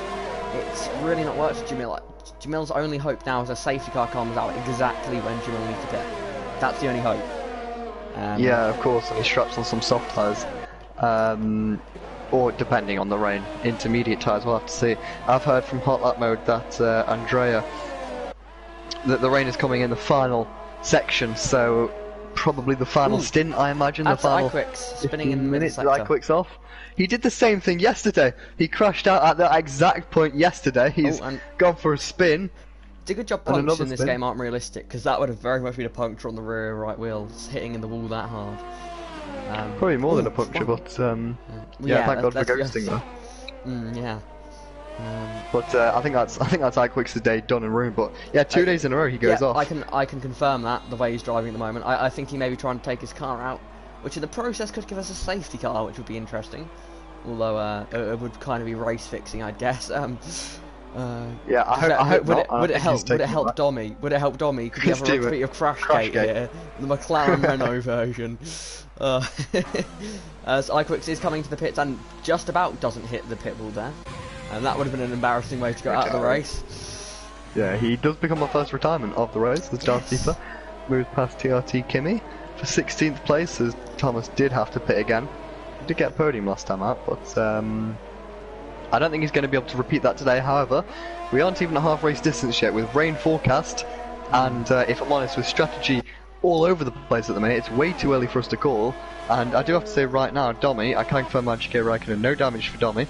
It's really not worked for Jamil. Jamil's only hope now is a safety car comes out exactly when Jamil needs to pit. That's the only hope. Yeah, of course, and he straps on some soft tyres. Or depending on the rain, intermediate tyres, we'll have to see. I've heard from Hot Lap Mode that Andrea, that the rain is coming in the final section, so probably the final stint, I imagine. The final iQuicks spinning in the minutes sector. iQuicks off. He did the same thing yesterday. He crashed out at that exact point yesterday. He's gone for a spin, It's a good job And punctures another in this spin. game aren't realistic, because that would have very much been a puncture on the rear right wheel, hitting in the wall that hard. Probably more than ooh, a puncture, wow. but yeah, thank God for that's ghosting though. Yeah. But I think that's iQuick's day done and ruined. But yeah, 2 days in a row he goes off. I can confirm that the way he's driving at the moment. I think he may be trying to take his car out, which in the process could give us a safety car, which would be interesting. Although it would kind of be race fixing, I'd guess. Yeah, I hope would not. Would it help? Would it help Dommy? Would it help Dommy? Could we have a repeat of Crashgate here? The McLaren Renault version. As iQuicks is coming to the pits and just about doesn't hit the pit wall there. And that would have been an embarrassing way to go out of the race. Yeah, he does become the first retirement of the race. The Star Keeper moves past TRT Kimi for 16th place, as Thomas did have to pit again. He did get a podium last time out, but I don't think he's going to be able to repeat that today. However, we aren't even at half race distance yet with rain forecast, and if I'm honest, with strategy all over the place at the minute, it's way too early for us to call. And I do have to say right now, Dommy, I can confirm IGK Raikkonen, no damage for Dommy.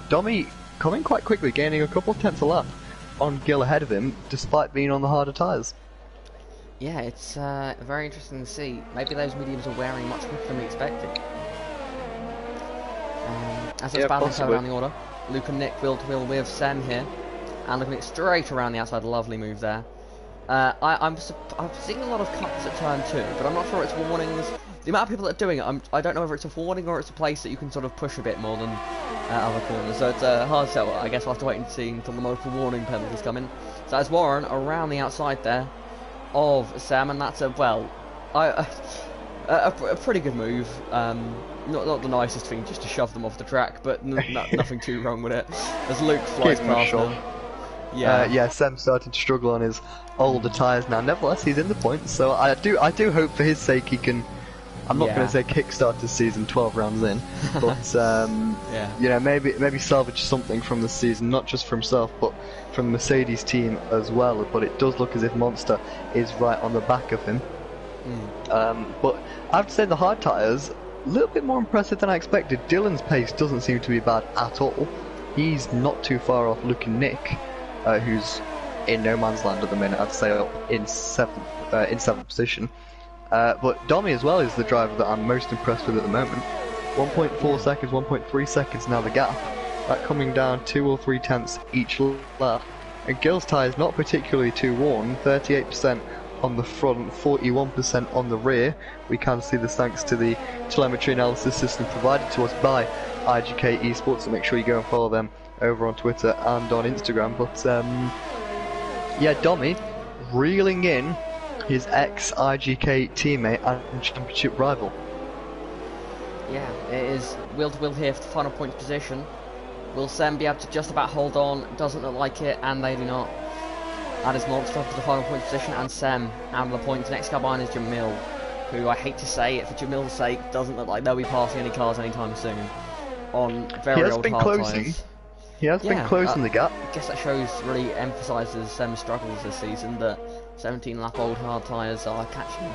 Dommy coming quite quickly, gaining a couple of tenths a lap on Gill ahead of him, despite being on the harder tyres. Yeah, it's very interesting to see. Maybe those mediums are wearing much quicker than we expected. As it's balanced around the order, Luke and Nick wheel to wheel with Sam here, and looking at straight around the outside. Lovely move there. I'm seeing a lot of cuts at turn 2, but I'm not sure it's warnings. The amount of people that are doing it, I don't know whether it's a warning or it's a place that you can sort of push a bit more than other corners. So it's hard to tell. I guess we'll have to wait and see until the multiple warning penalties come in. So that's Warren around the outside there of Sam, and that's a pretty good move. Not the nicest thing just to shove them off the track, but nothing too wrong with it. As Luke flies past now. Yeah, Sam's starting to struggle on his older tyres now. Nevertheless, he's in the points, so I do hope for his sake he can. I'm not going to say kickstart his season 12 rounds in, but you know, maybe salvage something from the season, not just for himself, but from the Mercedes team as well. But it does look as if Monster is right on the back of him. But I have to say the hard tyres, a little bit more impressive than I expected. Dylan's pace doesn't seem to be bad at all. He's not too far off Luke and Nick, who's in no man's land at the minute. I'd say up in seventh position. But Dommy as well is the driver that I'm most impressed with at the moment. 1.4 seconds, 1.3 seconds now the gap. That coming down 2 or 3 tenths each lap. And Gill's tyre is not particularly too worn. 38% on the front, 41% on the rear. We can see this thanks to the telemetry analysis system provided to us by IGK Esports, so make sure you go and follow them over on Twitter and on Instagram. But yeah, Dommy reeling in his ex-IGK teammate and championship rival. Yeah, it is wheel to wheel here for the final point position. Will Sam be able to just about hold on? Doesn't look like it, and they do not. That is Monster for the final point position, and Sam out of the points. Next car behind is Jamil, who I hate to say it for Jamil's sake, doesn't look like they'll be passing any cars anytime soon. On very old hard tyres. He has been closing the gap. I guess that shows, really emphasises Sam's struggles this season, that 17 lap old hard tyres are catching him.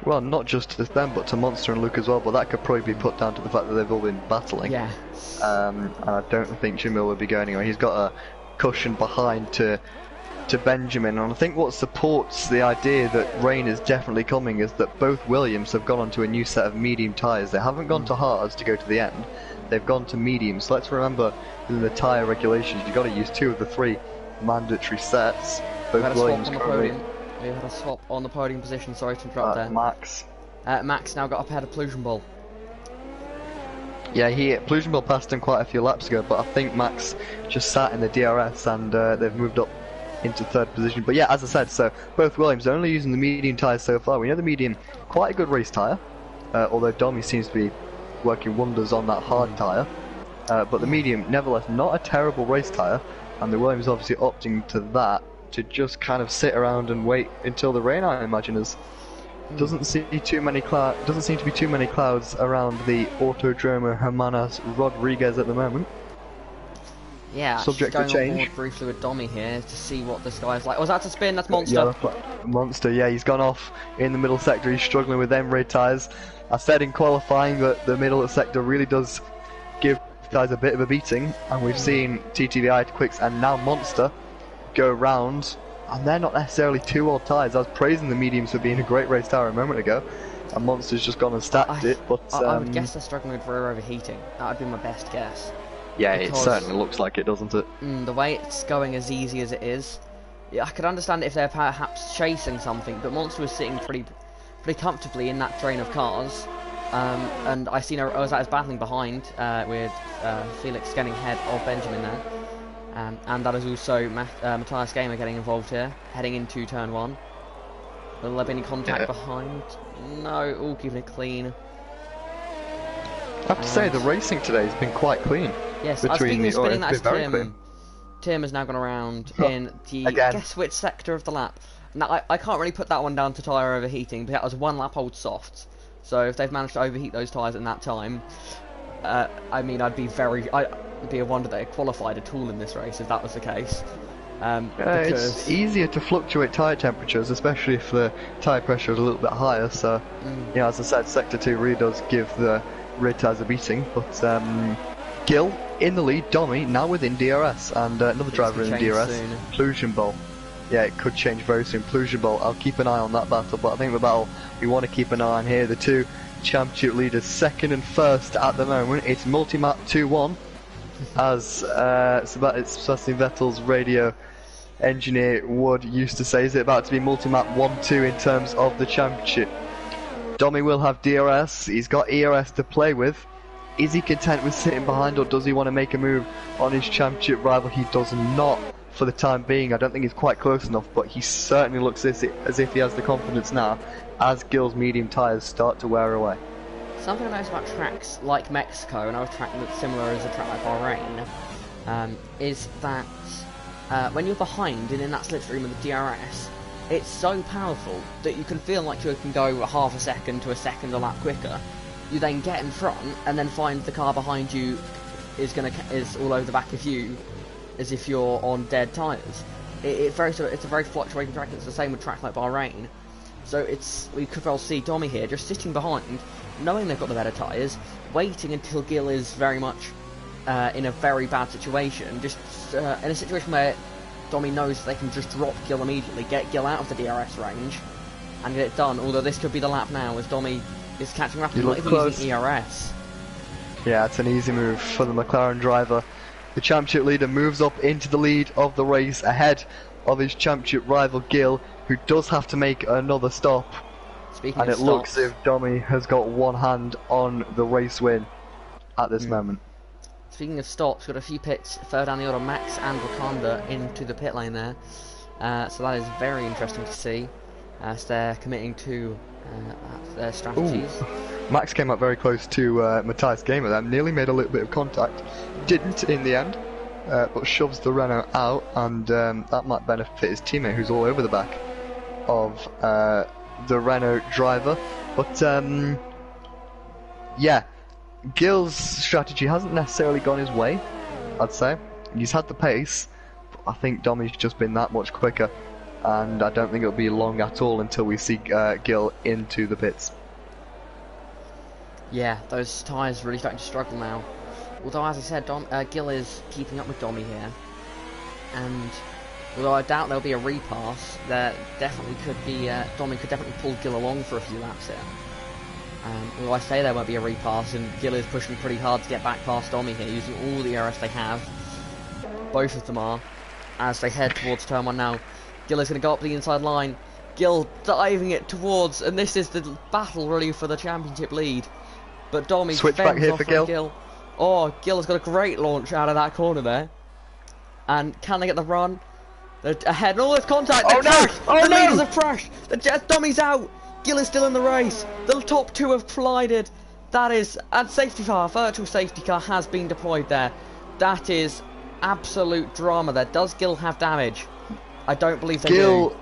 Well, not just to them, but to Monster and Luke as well, but that could probably be put down to the fact that they've all been battling. Yeah. And I don't think Jamil will be going anywhere. He's got a cushion behind to Benjamin, and I think what supports the idea that rain is definitely coming is that both Williams have gone onto a new set of medium tyres. They haven't gone to hards to go to the end, they've gone to mediums. So let's remember, in the tyre regulations, you've got to use 2 of the 3 mandatory sets. Both Williams currently... We had a swap on the podium position, sorry to interrupt there. Max. Max now got up ahead of Pollution Ball. Yeah, Pollution Ball passed him quite a few laps ago, but I think Max just sat in the DRS and they've moved up into 3rd position. But yeah, as I said, so both Williams are only using the medium tyres so far. We know the medium, quite a good race tyre, although Dommy seems to be working wonders on that hard tyre. But the medium, nevertheless, not a terrible race tyre, and the Williams obviously opting to that to just kind of sit around and wait until the rain, I imagine. Doesn't seem to be too many clouds around the Autodromo Hermanas Rodriguez at the moment. Yeah, subject to going change. on board briefly with Dommy here to see what this guy's like. Was that a spin? That's Monster. Yeah, that's Monster. Yeah, he's gone off in the middle sector. He's struggling with them red tyres. I said in qualifying that the middle sector really does give tyres a bit of a beating, and we've seen TTVI, Quicks, and now Monster go round, and they're not necessarily too old tyres. I was praising the mediums for being a great race tyre a moment ago, and Monster's just gone and stacked it. But I would guess they're struggling with rear overheating. That would be my best guess. Yeah, it certainly looks like it, doesn't it? The way it's going as easy as it is, yeah, I could understand if they're perhaps chasing something, but Monster was sitting pretty comfortably in that train of cars. And I seen was battling behind with Felix getting ahead of Benjamin there, and that is also Matthias Gamer getting involved here, heading into turn 1. Will there be any contact behind? No, all keeping it clean. I have to say the racing today has been quite clean. Yes, between spinning that as Tim has now gone around in the guess which sector of the lap. Now I can't really put that one down to tyre overheating, but that was 1 lap old softs. So if they've managed to overheat those tyres in that time, I mean, I'd be a wonder that they qualified at all in this race if that was the case. Because it's easier to fluctuate tyre temperatures, especially if the tyre pressure is a little bit higher. So, you know, as I said, Sector 2 really does give the rear tyres a beating. But Gil in the lead, Domi now within DRS, and another driver in DRS, Plusion Bowl. Yeah, it could change very soon. Plusion Bowl, I'll keep an eye on that battle, but I think the battle we want to keep an eye on here, the two championship leaders, second and first at the moment. It's multi-map 2-1, as Sebastian Vettel's radio engineer Wood used to say. Is it about to be multi-map 1-2 in terms of the championship? Domi will have DRS, he's got ERS to play with. Is he content with sitting behind, or does he want to make a move on his championship rival? He does not. For the time being, I don't think he's quite close enough, but he certainly looks as if he has the confidence now as Gil's medium tyres start to wear away. Something I noticed about tracks like Mexico, and another track that's similar as a track like Bahrain, is that when you're behind and in that slipstream of the DRS, it's so powerful that you can feel like you can go half a second to a second a lap quicker. You then get in front and then find the car behind you is all over the back of you, as if you're on dead tyres. It's a very fluctuating track. It's the same with track like Bahrain. So we could well see Domi here just sitting behind, knowing they've got the better tyres, waiting until Gil is very much in a very bad situation. Just in a situation where Domi knows they can just drop Gil immediately, get Gil out of the DRS range, and get it done. Although this could be the lap now, as Domi is catching rapidly, not even using ERS. Yeah, it's an easy move for the McLaren driver. The championship leader moves up into the lead of the race ahead of his championship rival Gil, who does have to make another stop. And it looks as if Domi has got one hand on the race win at this moment. Speaking of stops, got a few pits further down the order. Max and Wakanda into the pit lane there. So that is very interesting to see, as they're committing to their strategies. Ooh. Max came up very close to Matthias Gamer there, nearly made a little bit of contact. Didn't in the end, but shoves the Renault out, and that might benefit his teammate who's all over the back of the Renault driver. But yeah, Gil's strategy hasn't necessarily gone his way, I'd say. He's had the pace, but I think Domi's just been that much quicker, and I don't think it'll be long at all until we see Gil into the pits. Yeah, those tyres really starting to struggle now. Although, as I said, Gil is keeping up with Domi here, and although I doubt there'll be a repass, there definitely could be. Domi could definitely pull Gil along for a few laps here. Although I say there won't be a repass, and Gil is pushing pretty hard to get back past Domi here, using all the ERS they have. Both of them are, as they head towards turn 1 now. Gil is going to go up the inside line. Gil diving it towards, and this is the battle really for the championship lead. But Domi switch back here for Gil. Oh, Gil has got a great launch out of that corner there. And can they get the run? They're ahead. Oh, there's contact. Oh no! Oh the no! leaders have crashed. Domi's out. Gil is still in the race. The top two have collided. That is, and safety car, virtual safety car has been deployed there. That is absolute drama there. Does Gil have damage? I don't believe they do.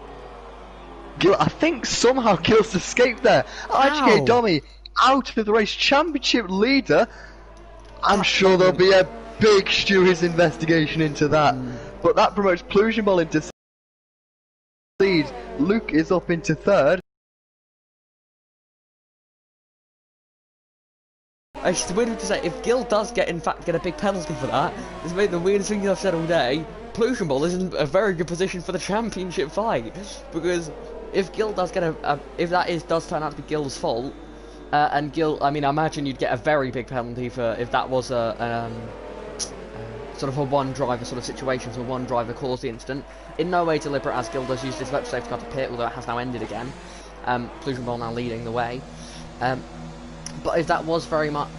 Gil, I think somehow Gil's escaped there. IGK Domi out of the race, championship leader. I'm sure there'll be a big Stewie's investigation into that. But that promotes Plusiobol into lead. Luke is up into third. It's weird to say, if Gil does in fact get a big penalty for that, it's made the weirdest thing I've said all day. Pollution Ball is in a very good position for the championship fight, because if Gil does get if that does turn out to be Gil's fault, and Gil, I mean, I imagine you'd get a very big penalty for if that was sort of a one driver sort of situation, so one driver caused the incident. In no way deliberate, as Gil does use this virtual safety car to pit, although it has now ended again. Pollution Ball now leading the way. But if that was very much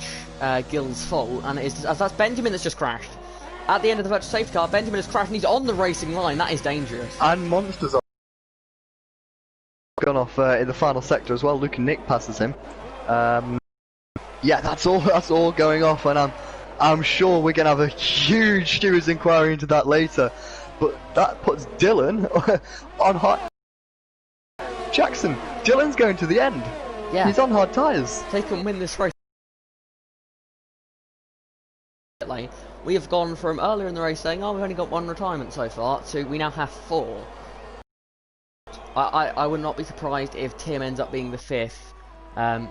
Gil's fault, and it is, as that's Benjamin that's just crashed. At the end of the virtual safety car, Benjamin has crashed and he's on the racing line. That is dangerous. And Monster's gone off in the final sector as well. Luke and Nick passes him. Yeah, that's all going off, and I'm sure we're gonna have a huge stewards inquiry into that later. But that puts Dylan on hot. Jackson, Dylan's going to the end. Yeah, he's on hard tyres. They can win this race. We have gone from earlier in the race saying, oh, we've only got one retirement so far, to we now have 4. I would not be surprised if Tim ends up being the 5th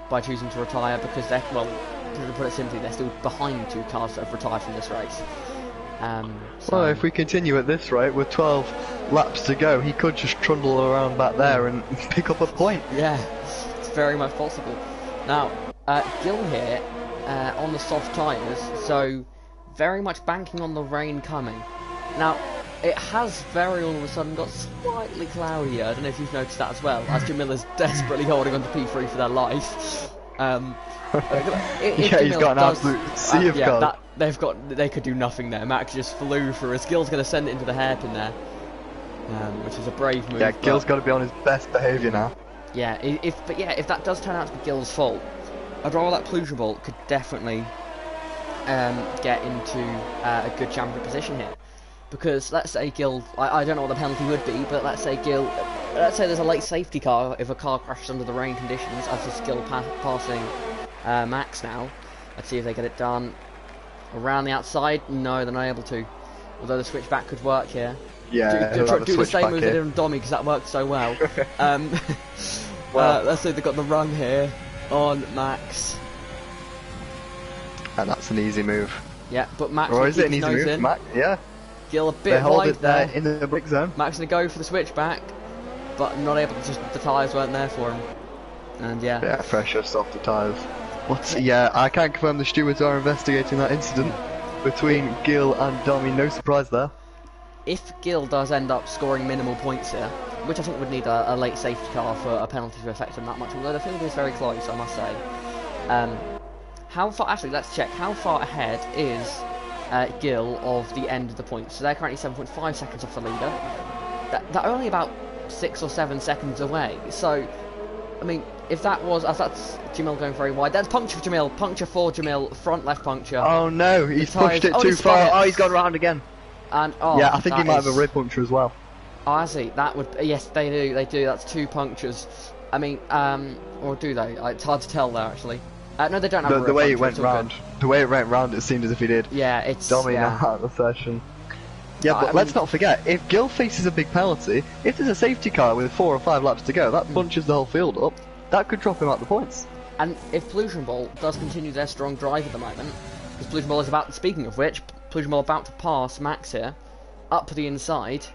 by choosing to retire, because they're, well, to put it simply, they're still behind 2 cars that have retired from this race. Well, if we continue at this rate, with 12 laps to go, he could just trundle around back there and pick up a point. Yeah, it's very much possible. Now, Gil here, on the soft tyres, so very much banking on the rain coming. Now, it has very all of a sudden got slightly cloudier. I don't know if you've noticed that as well, as Jamila's desperately holding on to P3 for their life. Yeah, he's got an absolute sea of cars. They could do nothing there. Max just flew through. Gil's going to send it into the hairpin there, which is a brave move. Yeah, Gil's got to be on his best behaviour now. Yeah, if that does turn out to be Gil's fault, a driver like Pollution Ball could definitely get into a good champion position here. Because let's say Gil, I don't know what the penalty would be, but let's say there's a late safety car if a car crashes under the rain conditions, as is Gil passing Max now. Let's see if they get it done. Around the outside, no, they're not able to. Although the switchback could work here. Yeah, do the same move they did on Dommy, because that worked so well. Let's say they've got the run here on Max. And that's an easy move. Yeah, but Max. Or is it an easy move, Max? Yeah. Gil a bit wide there. In the brick zone. Max gonna go for the switchback, but not able to. Just the tyres weren't there for him. And yeah. Yeah, pressure, softer tyres. Yeah, I can't confirm the stewards are investigating that incident between Gil and Domi. No surprise there. If Gil does end up scoring minimal points here, which I think would need a late safety car for a penalty to affect him that much, although the field is very close, I must say. How far? Actually, let's check. How far ahead is Gil of the end of the points? So they're currently 7.5 seconds off the leader. They're only about 6 or 7 seconds away. So, I mean, if that was, as that's Jamil going very wide, that's puncture for Jamil, puncture for Jamil, front left puncture. Oh no, he's pushed it too far. Oh, he's gone around again. And yeah, I think he might have a rear puncture as well. Oh, has he? That would, yes, they do. That's 2 punctures. I mean, or do they? It's hard to tell there actually. No, they don't have the way it went round. The way it went round, it seemed as if he did. Yeah, it's Domi now out of the session. Yeah, but let's not forget, if Gil faces a big penalty, if there's a safety car with 4 or 5 laps to go, that bunches the whole field up. That could drop him out the points. And if Pollution Ball does continue their strong drive at the moment, because Pollution Ball is about, speaking of which, Pollution Ball about to pass Max here, up the inside.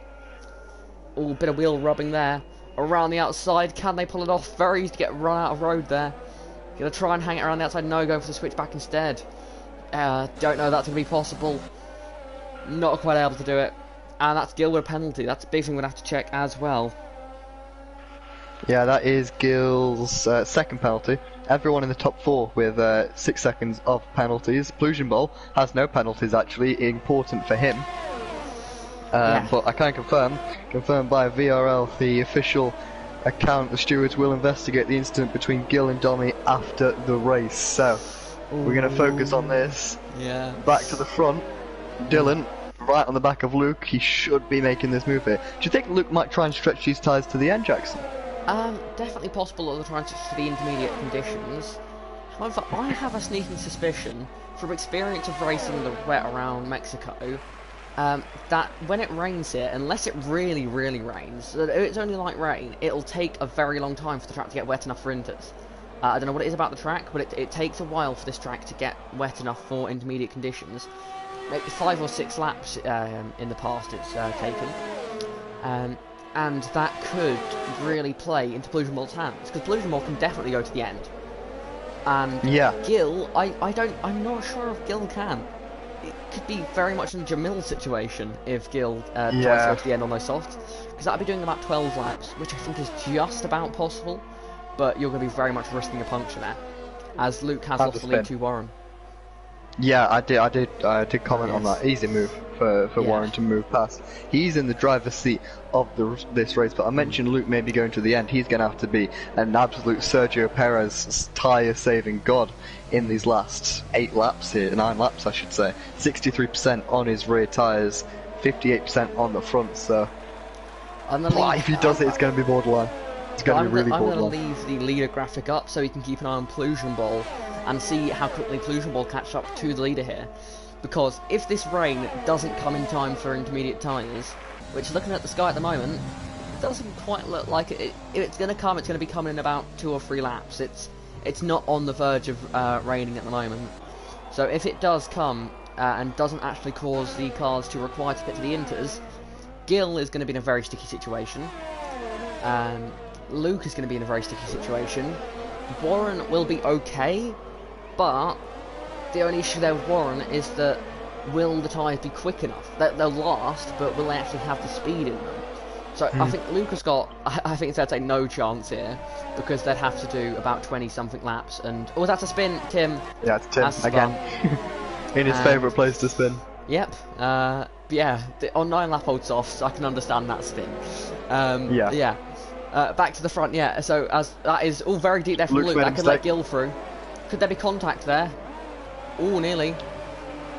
Oh, bit of wheel rubbing there. Around the outside, can they pull it off? Very easy to get run out of road there. Gonna try and hang it around the outside, no, go for the switchback instead. Don't know if that's gonna be possible. Not quite able to do it. And that's Gil with a penalty. That's a big thing we're gonna have to check as well. Yeah, that is Gil's second penalty. Everyone in the top 4 with 6 seconds of penalties. Pollution Ball has no penalties actually, important for him. But I can confirmed by VRL, the official account, the stewards will investigate the incident between Gil and Domi after the race. So, we're going to focus on this. Yeah. Back to the front. Dylan, right on the back of Luke, he should be making this move here. Do you think Luke might try and stretch these tyres to the end, Jackson? Definitely possible that they're trying to stretch to the intermediate conditions. However, I have a sneaking suspicion, from experience of racing the wet around Mexico, that when it rains here, unless it really, really rains, if it's only light rain, it'll take a very long time for the track to get wet enough for inters. I don't know what it is about the track, but it takes a while for this track to get wet enough for intermediate conditions. Maybe 5 or 6 laps in the past it's taken. And that could really play into Ball's hands, because Ball can definitely go to the end. And Gil, I'm not sure if Gil can. It could be very much in Jamil's situation if Gil tries to go to the end on those softs, because that'd be doing about 12 laps, which I think is just about possible, but you're going to be very much risking a puncture there, as Luke has lost the lead to Warren. Yeah, I did comment on that. Easy move for Warren to move past. He's in the driver's seat of this race, but I mentioned Luke maybe going to the end. He's going to have to be an absolute Sergio Perez tyre-saving god in these last 8 laps here, 9 laps I should say. 63% on his rear tyres, 58% on the front, so if he does it, it's going to be borderline. It's going to be really borderline. I'm going to leave the leader graphic up so you can keep an eye on Ball and see how quickly Ball catch up to the leader here. Because if this rain doesn't come in time for intermediate tyres, which looking at the sky at the moment, it doesn't quite look like it. If it's going to come, it's going to be coming in about 2 or 3 laps. It's not on the verge of raining at the moment. So if it does come and doesn't actually cause the cars to require to pit to the inters, Gil is going to be in a very sticky situation. Luke is going to be in a very sticky situation. Warren will be okay, but the only issue there with Warren is that will the tyres be quick enough? They'll last, but will they actually have the speed in them? So I think Luke has got, I think it's fair to say, no chance here, because they'd have to do about 20-something laps, and... Oh, that's a spin, Tim. Yeah, it's Tim, again. In his favourite place to spin. Yep. Yeah, on 9-lap-old softs, I can understand that spin. Yeah. Back to the front, yeah, so as that is all very deep there from Luke, that could let Gil through. Could there be contact there? Oh, nearly.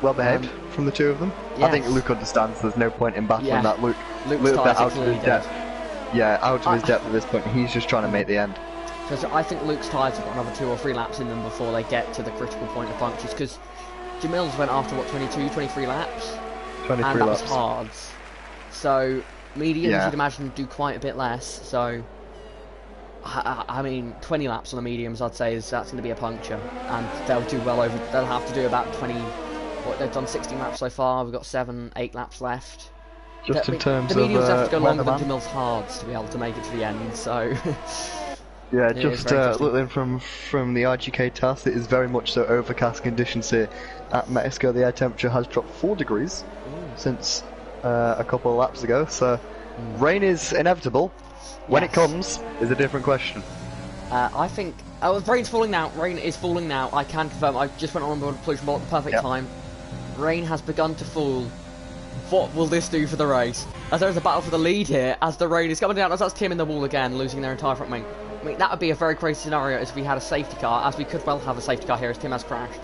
Well behaved from the two of them. Yes. I think Luke understands there's no point in battling that. Luke's out of his depth. Yeah, out of his depth at this point. He's just trying to make the end. So I think Luke's tyres have got another 2 or 3 laps in them before they get to the critical point of punctures, because Jamil's went after, what, 22, 23 laps? 23 and that laps. was hards. So mediums, you'd imagine, do quite a bit less, so... I mean, 20 laps on the mediums, I'd say, that's going to be a puncture, and they'll do well over. They'll have to do about 20. What, they've done 16 laps so far. We've got 7, 8 laps left. Just in terms of the mediums have to go longer than Jamil's hards to be able to make it to the end. So yeah, just looking from the RGK task, it is very much so overcast conditions here at Mexico. The air temperature has dropped 4 degrees since a couple of laps ago, so rain is inevitable. When it comes is a different question. I think... Oh, rain's falling now. Rain is falling now. I can confirm. I just went on board the pollution ball at the perfect time. Rain has begun to fall. What will this do for the race? As there's a battle for the lead here, as the rain is coming down, as that's Tim in the wall again, losing their entire front wing. I mean, that would be a very crazy scenario as we had a safety car, as we could well have a safety car here as Tim has crashed.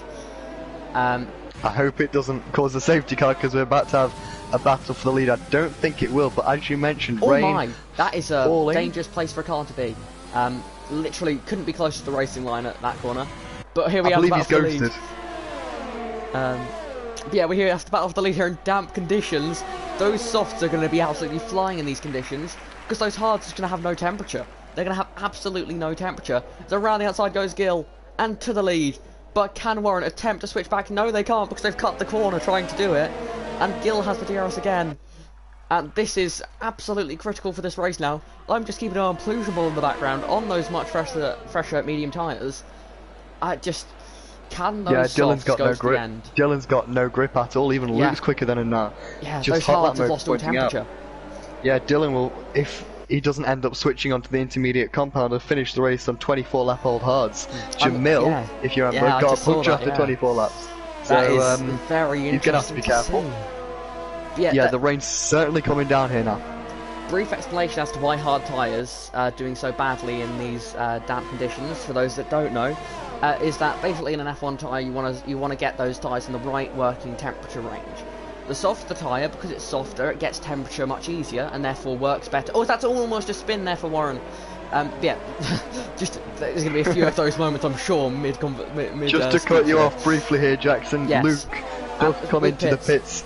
I hope it doesn't cause a safety car, because we're about to have a battle for the lead. I don't think it will, but as you mentioned, rain... That is a dangerous place for a car to be. Literally couldn't be closer to the racing line at that corner. But here we have the battle for the lead. Yeah, we have the battle for the lead here in damp conditions. Those softs are going to be absolutely flying in these conditions, because those hards are going to have no temperature. They're going to have absolutely no temperature. So around the outside goes Gil, and to the lead. But can Warren attempt to switch back? No, they can't, because they've cut the corner trying to do it. And Gil has the DRS again. And this is absolutely critical for this race now. I'm just keeping an eye on Ball in the background on those much fresher medium tyres. Can those Dylan's got no grip. Dylan's got no grip at all. Even Luke's quicker than him now. Yeah, just those hards have lost all temperature. Yeah, Dylan will, if he doesn't end up switching onto the intermediate compound and finish the race on 24-lap-old hards. Jamil, if you remember, got a puncture after 24 laps. That is very interesting. He's going to have to be careful. Yeah, the rain's certainly coming down here now. Brief explanation as to why hard tyres are doing so badly in these damp conditions, for those that don't know, is that basically in an F1 tyre you want to get those tyres in the right working temperature range. The softer the tyre, because it's softer, it gets temperature much easier and therefore works better. Oh, that's almost a spin there for Warren. Yeah, just there's going to be a few of those moments, I'm sure, mid. Just to cut you off briefly here, Jackson. Yes. Luke does come into the pits.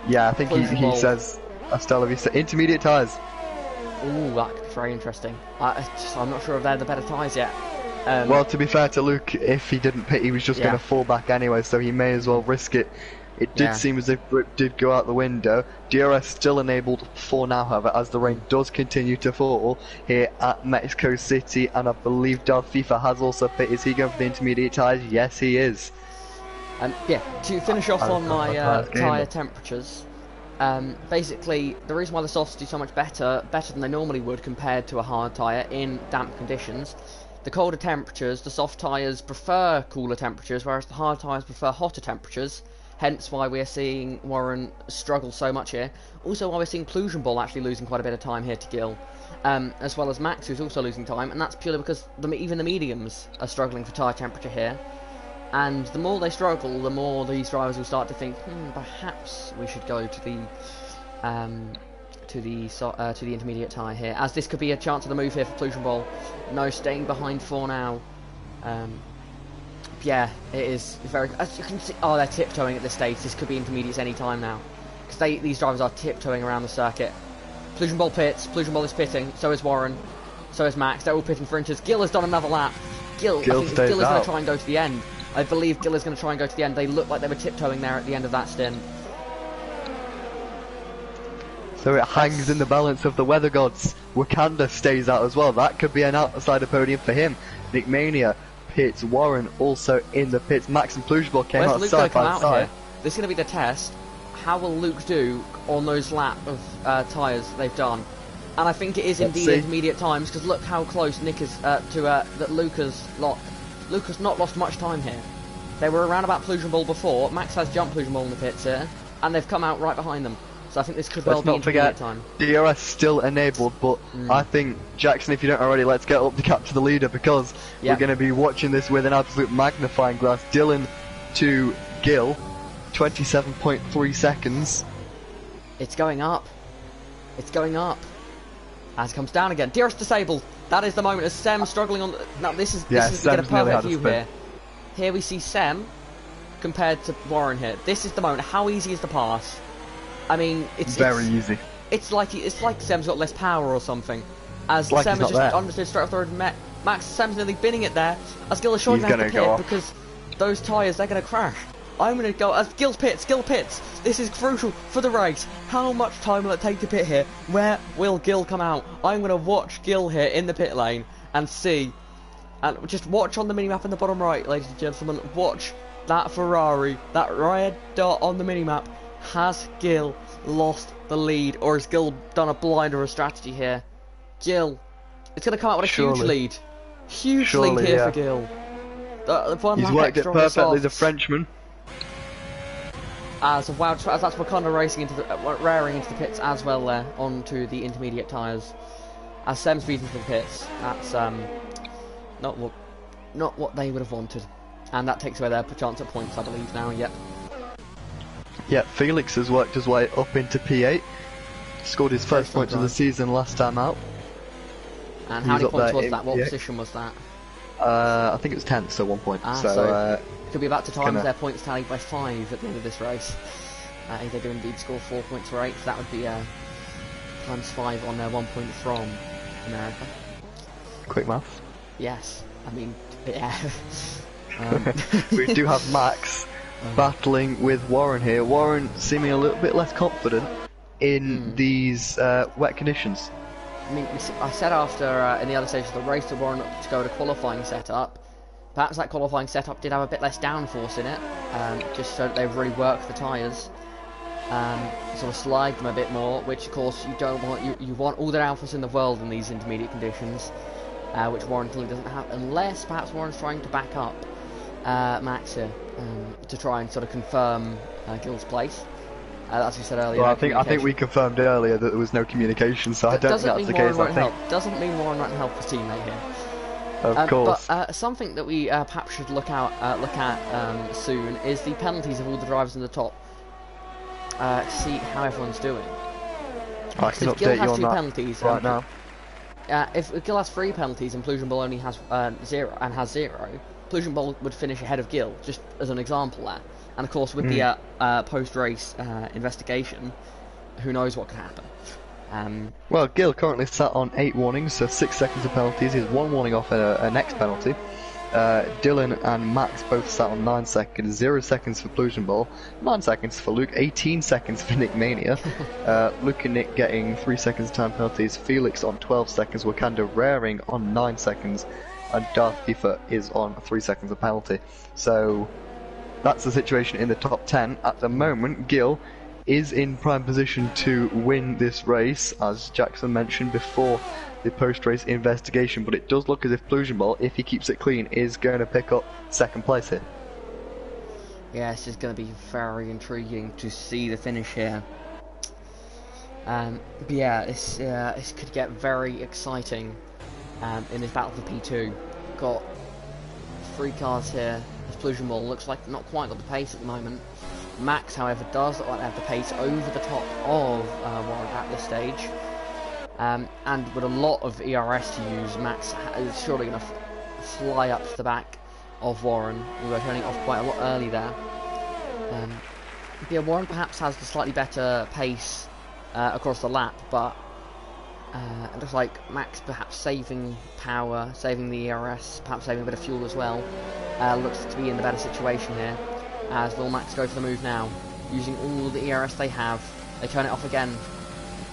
Yeah, I think he says, Estella, he said intermediate tyres. Ooh, that could be very interesting. I'm not sure if they're the better tyres yet. Well, to be fair to Luke, if he didn't pit, he was just going to fall back anyway, so he may as well risk it. It did seem as if Grip did go out the window. DRS still enabled for now, however, as the rain does continue to fall here at Mexico City, and I believe Darth FIFA has also pit. Is he going for the intermediate tyres? Yes, he is. Yeah, to finish off on my tyre temperatures, basically the reason why the softs do so much better than they normally would compared to a hard tyre in damp conditions, the colder temperatures, the soft tyres prefer cooler temperatures, whereas the hard tyres prefer hotter temperatures. Hence why we're seeing Warren struggle so much here. Also why we're seeing Plusion Ball actually losing quite a bit of time here to Gill. As well as Max, who's also losing time, and that's purely because even the mediums are struggling for tyre temperature here. And the more they struggle, the more these drivers will start to think, perhaps we should go to the intermediate tyre here, as this could be a chance of the move here for Plusion Ball. No, staying behind for now. Yeah, it is very. As you can see, they're tiptoeing at this stage. This could be intermediates any time now, because these drivers are tiptoeing around the circuit. Plusion Ball pits. Plusion Ball is pitting. So is Warren. So is Max. They're all pitting for inches. Gill has done another lap. Gill is going to try and go to the end. I believe Gill is going to try and go to the end. They look like they were tiptoeing there at the end of that stint. So it hangs in the balance of the weather gods. Wakanda stays out as well. That could be an outsider podium for him. Nick Mania pits. Warren also in the pits. Max and Plugeball came out side by side. This is going to be the test. How will Luke do on those lap of tyres they've done? And I think it is indeed intermediate times, because look how close Nick is that Luke has not lost much time here. They were around about Plusion Ball before. Max has jumped Plusion Ball in the pits here, and they've come out right behind them. So I think this could well be intermediate time. DRS still enabled, but I think, Jackson, if you don't already, let's get up to capture the leader, because we're going to be watching this with an absolute magnifying glass. Dylan to Gill, 27.3 seconds. It's going up. It's going up. As it comes down again. DRS disabled. That is the moment as Sem struggling on. Now this is we get a perfect view here. Here we see Sem compared to Warren here. This is the moment. How easy is the pass? I mean, it's very easy. It's like Sem's got less power or something. As Sem has just understood straight off the road and met Max. Sem's nearly binning it there. As Gill is showing down the pit because those tyres, they're going to crash. I'm going to go as Gill pits. This is crucial for the race. How much time will it take to pit here? Where will Gill come out? I'm going to watch Gill here in the pit lane and see. And just watch on the minimap in the bottom right, ladies and gentlemen. Watch that Ferrari, that red dot on the minimap. Has Gill lost the lead, or has Gill done a blind or a strategy here? Gill, it's going to come out with a huge lead. Huge lead here for Gill. He's worked it perfectly, the Frenchman. So wow, that's Wakanda racing into raring into the pits as well there, onto the intermediate tyres. As Sem's feeding to the pits, that's not what they would have wanted, and that takes away their chance at points, I believe now. Yep. Yeah, Felix has worked his way up into P8, scored his first points of the season last time out. And how many points was that? What position was that? I think it was 10th, so 1 point. So could be about to times their points tallied by 5 at the end of this race. If they do indeed score 4 points for 8, that would be times 5 on their 1 point from America. Quick math. Yes, I mean, yeah. We do have Max battling with Warren here. Warren seeming a little bit less confident in these wet conditions. I mean, I said after in the other stage of the race that Warren looked to go to qualifying setup. Perhaps that qualifying setup did have a bit less downforce in it, just so that they really worked the tyres, sort of slide them a bit more, which of course you don't want. You want all the downforce in the world in these intermediate conditions, which Warren clearly doesn't have, unless perhaps Warren's trying to back up Max here, to try and sort of confirm Gill's place. As we said earlier. Well, I think we confirmed earlier that there was no communication, so I don't think that's the case. Doesn't mean Warren won't help his teammate here. Of course. But something that we perhaps should look at soon is the penalties of all the drivers in the top, to see how everyone's doing. I can update you on that penalties, right now. If Gill has 3 penalties and Plusion Ball only has 0, Plusion Ball would finish ahead of Gill, just as an example there. And of course, with the post-race investigation, who knows what could happen. Well, Gil currently sat on 8 warnings, so 6 seconds of penalties. He's 1 warning off a next penalty. Dylan and Max both sat on 9 seconds, 0 seconds for Plusion Ball, 9 seconds for Luke, 18 seconds for Nick Mania. Luke and Nick getting 3 seconds time penalties, Felix on 12 seconds, Wakanda raring on 9 seconds, and Darth FIFA is on 3 seconds of penalty. So that's the situation in the top 10. At the moment, Gil is in prime position to win this race, as Jackson mentioned before the post-race investigation, but it does look as if Plusion Ball, if he keeps it clean, is going to pick up second place here. Yeah, this is going to be very intriguing to see the finish here. But yeah, this could get very exciting in this battle for P2. Got 3 cars here. This Plusion Ball looks like not quite got the pace at the moment. Max, however, does look like they have the pace over the top of Warren at this stage. And with a lot of ERS to use, Max is surely going to fly up to the back of Warren. We were turning off quite a lot early there. Yeah, Warren perhaps has the slightly better pace across the lap, but it looks like Max perhaps saving power, saving the ERS, perhaps saving a bit of fuel as well. Looks to be in the better situation here. As will Max go for the move now, using all the ERS they have. They turn it off again,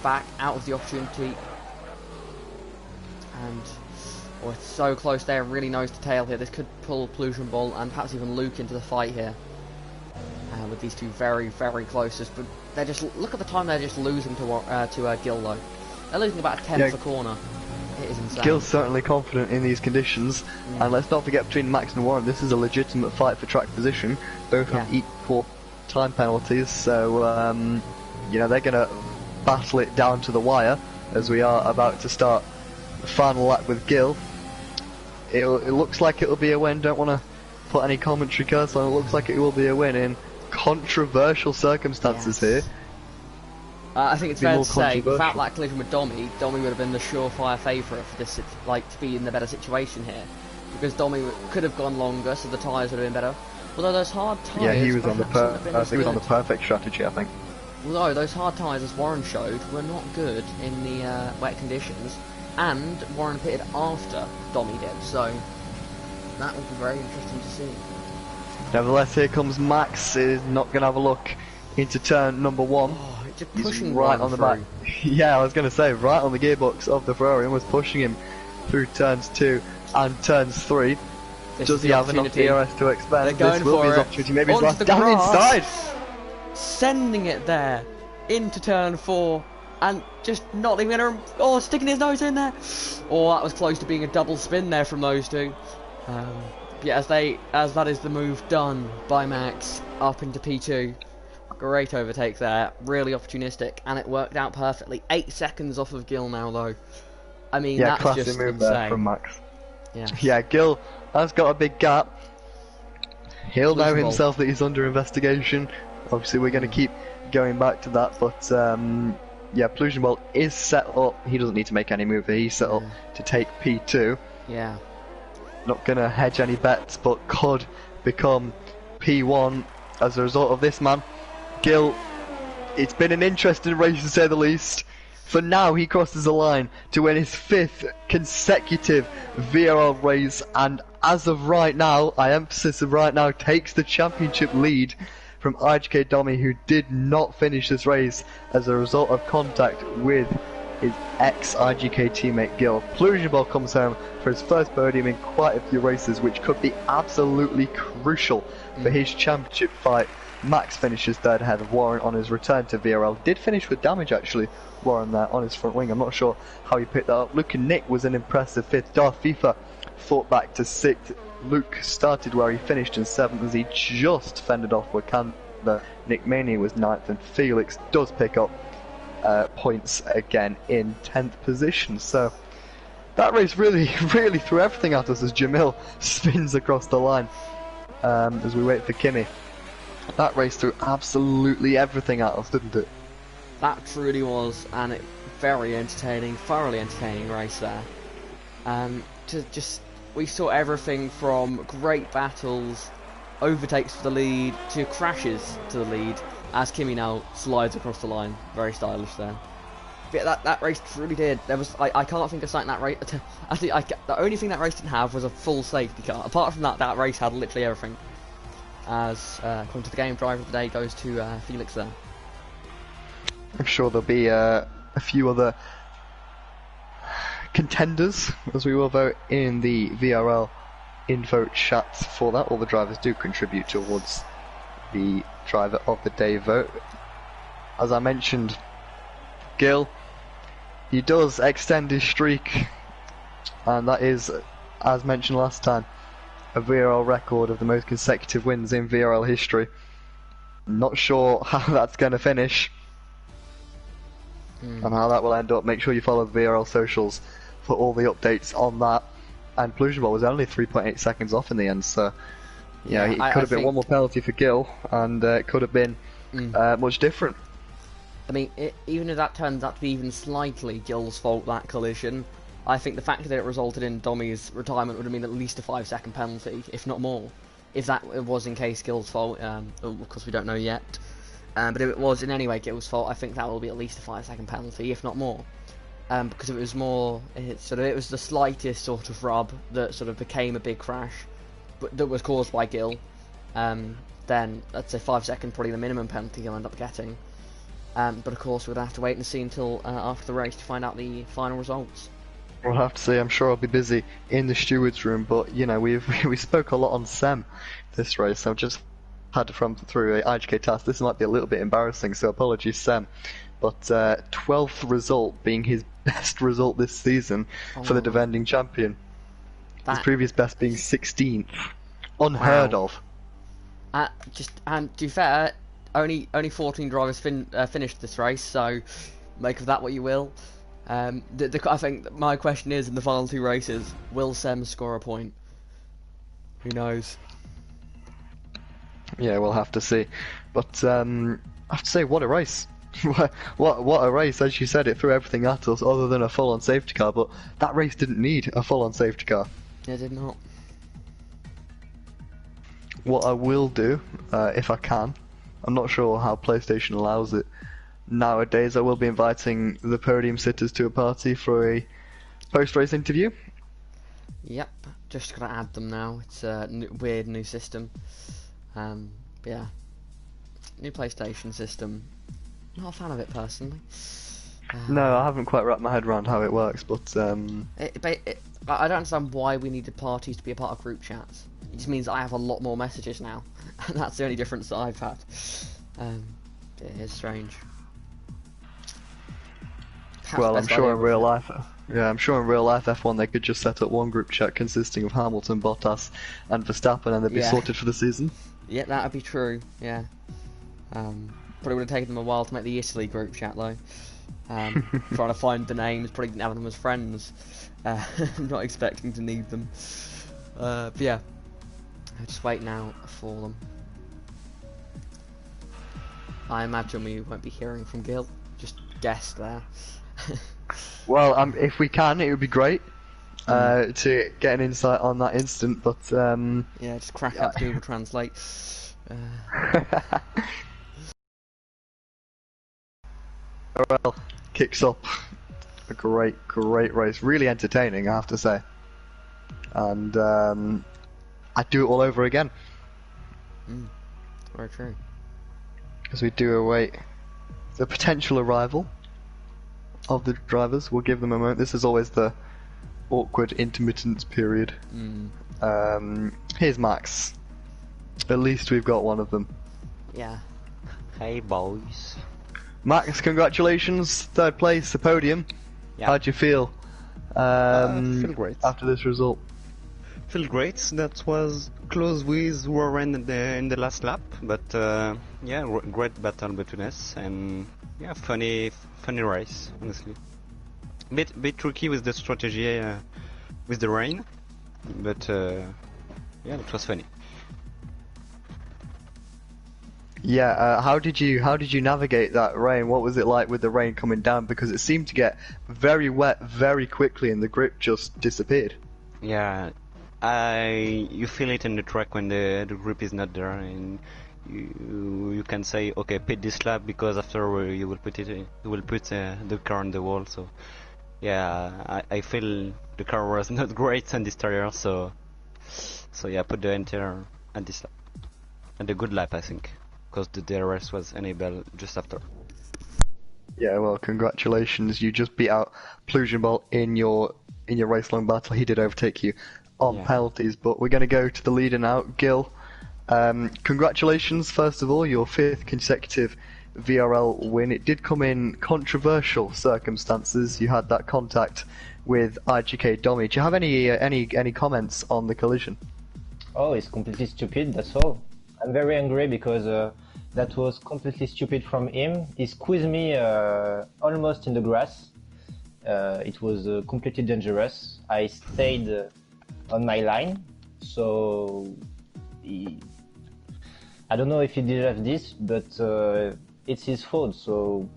back out of the opportunity, and it's so close there, really nose to tail here. This could pull Plusion Ball and perhaps even Luke into the fight here, with these two very, very closest. But they're just, look at the time they're just losing to Gil though. They're losing about a tenth of a corner. It is insane. Gil's certainly confident in these conditions, and let's not forget, between Max and Warren, this is a legitimate fight for track position. Both have equal time penalties, so you know, they're going to battle it down to the wire as we are about to start the final lap with Gil. It looks like it'll be a win. Don't want to put any commentary curse on. It looks like it will be a win in controversial circumstances here. I think it's fair to say, without that collision with Domi would have been the surefire favourite for this, like, to be in the better situation here, because Domi could have gone longer, so the tyres would have been better. Although those hard tyres, yeah, he was on the perfect strategy, I think. Although those hard tyres, as Warren showed, were not good in the wet conditions, and Warren pitted after Domi did, so that will be very interesting to see. Nevertheless, here comes Max. Is not going to have a look into turn number 1. Just pushing right on the back. Yeah, I was going to say, right on the gearbox of the Ferrari, and was pushing him through turns 2 and turns 3. Does he have enough DRS to expand? This will be his opportunity. Maybe he's last down inside. Sending it there into turn 4, and just not even gonna, sticking his nose in there. Oh, that was close to being a double spin there from those two. Yeah, as that is the move done by Max up into P2. Great overtake there, really opportunistic, and it worked out perfectly. 8 seconds off of Gil now, though. I mean, yeah, that's just move insane. There from Max. Yeah. Yeah, Gil has got a big gap. He'll know himself that he's under investigation. Obviously, we're going to keep going back to that, but yeah, Plusion Ball is set up. He doesn't need to make any move. He's set up to take P2. Yeah. Not going to hedge any bets, but could become P1 as a result of this, man. Gil, it's been an interesting race to say the least. For now, he crosses the line to win his 5th consecutive VRL race, and as of right now, I emphasize of right now, takes the championship lead from IGK Domi, who did not finish this race as a result of contact with his ex-IGK teammate Gil. Plusion Ball comes home for his first podium in quite a few races, which could be absolutely crucial for his championship fight. Max finishes 3rd ahead of Warren on his return to VRL. Did finish with damage, actually, Warren there on his front wing. I'm not sure how he picked that up. Luke and Nick was an impressive 5th. Darth FIFA fought back to 6th. Luke started where he finished in 7th as he just fended off Wakanda. Nick Mania was 9th, and Felix does pick up points again in 10th position. So that race really threw everything at us as Jamil spins across the line as we wait for Kimi. That race threw absolutely everything at us, didn't it? That truly was, and it very entertaining, thoroughly entertaining race there. We saw everything from great battles, overtakes for the lead, to crashes to the lead, as Kimi now slides across the line. Very stylish there. But that race really did. There was I can't think of something that race. Actually, the only thing that race didn't have was a full safety car. Apart from that, that race had literally everything. As according to the game, driver of the day goes to Felix there. I'm sure there'll be a few other contenders, as we will vote in the VRL info chat for that. All the drivers do contribute towards the driver of the day vote. As I mentioned, Gil, he does extend his streak, and that is, as mentioned last time, a VRL record of the most consecutive wins in VRL history. Not sure how that's going to finish and how that will end up. Make sure you follow the VRL socials for all the updates on that. And Pollution Ball was only 3.8 seconds off in the end, so yeah, it could have been one more penalty for Gil, and it could have been much different. I mean, even if that turns out to be even slightly Gil's fault, that collision, I think the fact that it resulted in Dommy's retirement would have been at least a 5-second penalty, if not more. If that was in case Gil's fault, of course we don't know yet. But if it was in any way Gil's fault, I think that will be at least a 5-second penalty, if not more. Because it was more, it was the slightest sort of rub that sort of became a big crash, but that was caused by Gil. Then I'd say 5 seconds probably the minimum penalty he'll end up getting. But of course we'll have to wait and see until after the race to find out the final results. We'll have to see. I'm sure I'll be busy in the stewards room, but you know we spoke a lot on Sem this race. I've just had to run through a IGK task. This might be a little bit embarrassing, so apologies, Sem. But 12th result being his best result this season for the defending champion. His previous best being 16th, unheard of. And to be fair, only 14 drivers finished this race, so make of that what you will. I think my question is, in the final two races, will Sem score a point? Who knows? Yeah, we'll have to see. But I have to say, what a race! what a race! As you said, it threw everything at us other than a full-on safety car. But that race didn't need a full-on safety car. It did not. What I will do, if I can, I'm not sure how PlayStation allows it nowadays, I will be inviting the podium sitters to a party for a post-race interview. Yep, just gotta add them now. It's a weird new system. Yeah, new PlayStation system. Not a fan of it personally. No, I haven't quite wrapped my head around how it works, but I don't understand why we needed parties to be a part of group chats. It just means I have a lot more messages now, and that's the only difference that I've had. It is strange. Perhaps well, I'm sure in real life, I'm sure in real life F1 they could just set up one group chat consisting of Hamilton, Bottas, and Verstappen, and they'd be sorted for the season. Yeah, that would be true. Yeah. Probably would have taken them a while to make the Italy group chat though. Trying to find the names, probably didn't have them as friends. I'm not expecting to need them. But yeah, I'll just wait now for them. I imagine we won't be hearing from Gil. Just guess there. Well, if we can, it would be great to get an insight on that instant. But yeah, just crack up Google Translate. Well, kicks up a great race, really entertaining, I have to say, and I'd do it all over again. Very true. As we do await the potential arrival of the drivers. We'll give them a moment. This is always the awkward intermittence period. Here's Max. At least we've got one of them. Yeah. Hey boys. Max, congratulations, third place, the podium. Yeah. How'd you feel? Feel great. After this result. Feel great. That was close with Warren in the last lap, but yeah, great battle between us, and yeah, funny race, honestly. Bit tricky with the strategy with the rain, but yeah, it was funny. Yeah, how did you navigate that rain? What was it like with the rain coming down? Because it seemed to get very wet very quickly, and the grip just disappeared. Yeah, you feel it in the track when the grip is not there, and you can say okay, pit this lap because after you will put the car on the wall. So yeah, I feel the car was not great on this tire, so yeah, put the entire at this lap and a good lap I think, because the DRS was enabled just after. Yeah, well, congratulations. You just beat out Plusionball in your race-long battle. He did overtake you on penalties, but we're going to go to the leader now, Gil. Congratulations, first of all, your 5th consecutive VRL win. It did come in controversial circumstances. You had that contact with IGK Domi. Do you have any comments on the collision? Oh, it's completely stupid, that's all. I'm very angry because that was completely stupid from him. He squeezed me almost in the grass. It was completely dangerous. I stayed on my line, so I don't know if he deserves this, but it's his fault, so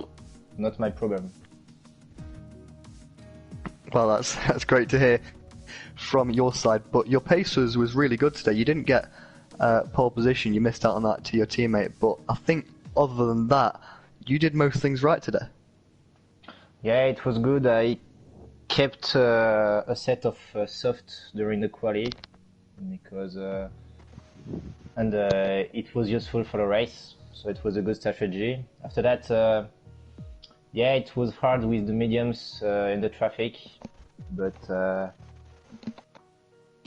not my problem. Well, that's great to hear from your side, but your pace was really good today. You didn't get pole position, you missed out on that to your teammate, but I think other than that, you did most things right today. Yeah, it was good. I kept a set of soft during the quali because it was useful for the race, so it was a good strategy. After that, yeah, it was hard with the mediums in the traffic, but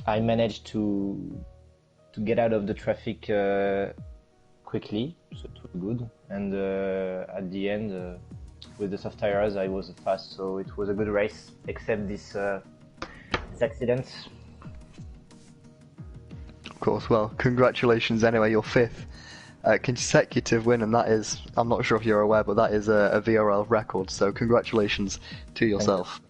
I managed to get out of the traffic quickly, so it was good. And at the end, with the soft tires, I was fast, so it was a good race, except this accident. Of course, well, congratulations anyway, your 5th consecutive win, and that is, I'm not sure if you're aware, but that is a VRL record, so congratulations to yourself.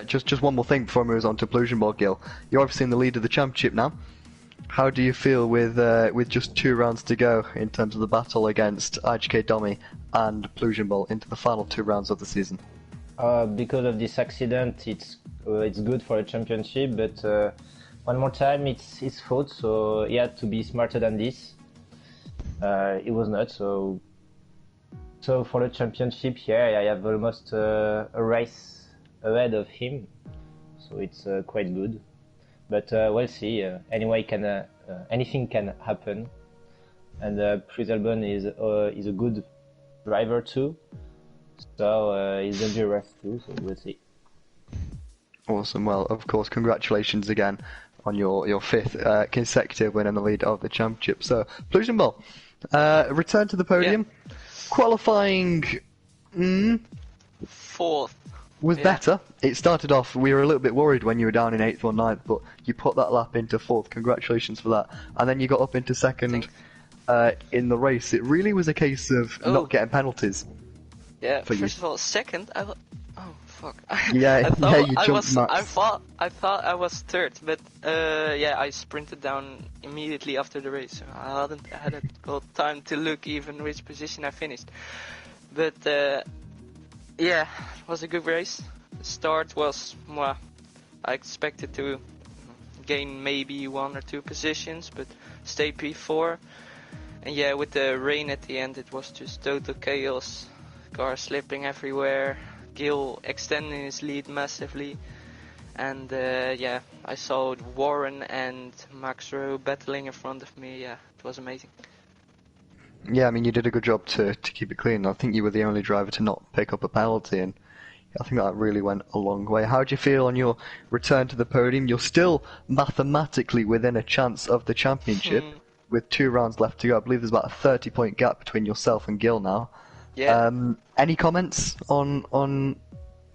Just one more thing before we move on to Plusionball, Gil. You're obviously in the lead of the championship now. How do you feel with just 2 rounds to go in terms of the battle against IGK Domi and Plusionball into the final 2 rounds of the season? Because of this accident, it's good for a championship, but one more time, it's his fault, so he had to be smarter than this. It was not, so for the championship, yeah, I have almost a race ahead of him, so it's quite good. But we'll see. Anything can happen, and Plusionball is a good driver too, so he's dangerous too. So we'll see. Awesome. Well, of course, congratulations again on your 5th consecutive win in the lead of the championship. So, Plusionball, return to the podium. Yeah. Qualifying 4th. Was better. It started off, we were a little bit worried when you were down in 8th or 9th, but you put that lap into 4th. Congratulations for that. And then you got up into 2nd in the race. It really was a case of not getting penalties. Yeah, first of all, 2nd, oh fuck. Yeah, you jumped Max. I thought I was 3rd, but yeah, I sprinted down immediately after the race. So I hadn't got time to look even which position I finished. But yeah, it was a good race. The start was, well, I expected to gain maybe 1 or 2 positions, but stay P4. And yeah, with the rain at the end, it was just total chaos. Cars slipping everywhere. Gil extending his lead massively. And yeah, I saw Warren and Max Rowe battling in front of me. Yeah, it was amazing. Yeah, I mean, you did a good job to keep it clean. I think you were the only driver to not pick up a penalty, and I think that really went a long way. How do you feel on your return to the podium? You're still mathematically within a chance of the championship with 2 rounds left to go. I believe there's about a 30-point gap between yourself and Gil now. Yeah. Any comments on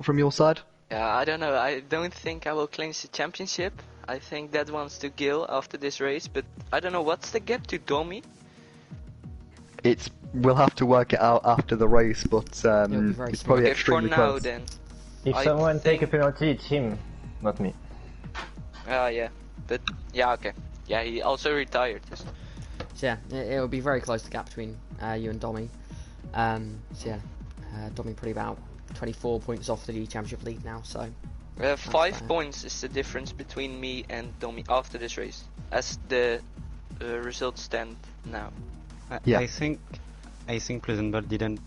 from your side? Yeah, I don't know. I don't think I will clinch the championship. I think that one's to Gil after this race, but I don't know what's the gap to Domi. We'll have to work it out after the race, but it's probably extremely for now, close. then. If someone take a penalty, it's him, not me. Yeah, but yeah, okay. Yeah, he also retired. So yeah, it will be very close, the gap between you and Domi. So yeah, Domi probably about 24 points off the championship lead now. So 5 points is the difference between me and Domi after this race, as the results stand now. Yeah. I think Pleasantville didn't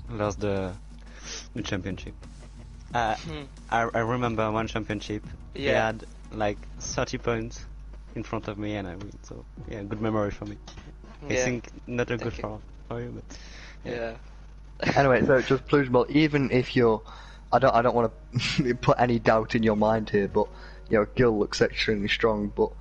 lose the championship. I remember one championship. He Yeah. had like 30 points in front of me and I win. So yeah, good memory for me. I Yeah. think not a good Thank you. for you, but Yeah. Anyway, so just Plugable, even if you're, I don't want to put any doubt in your mind here, but Gil looks extremely strong. But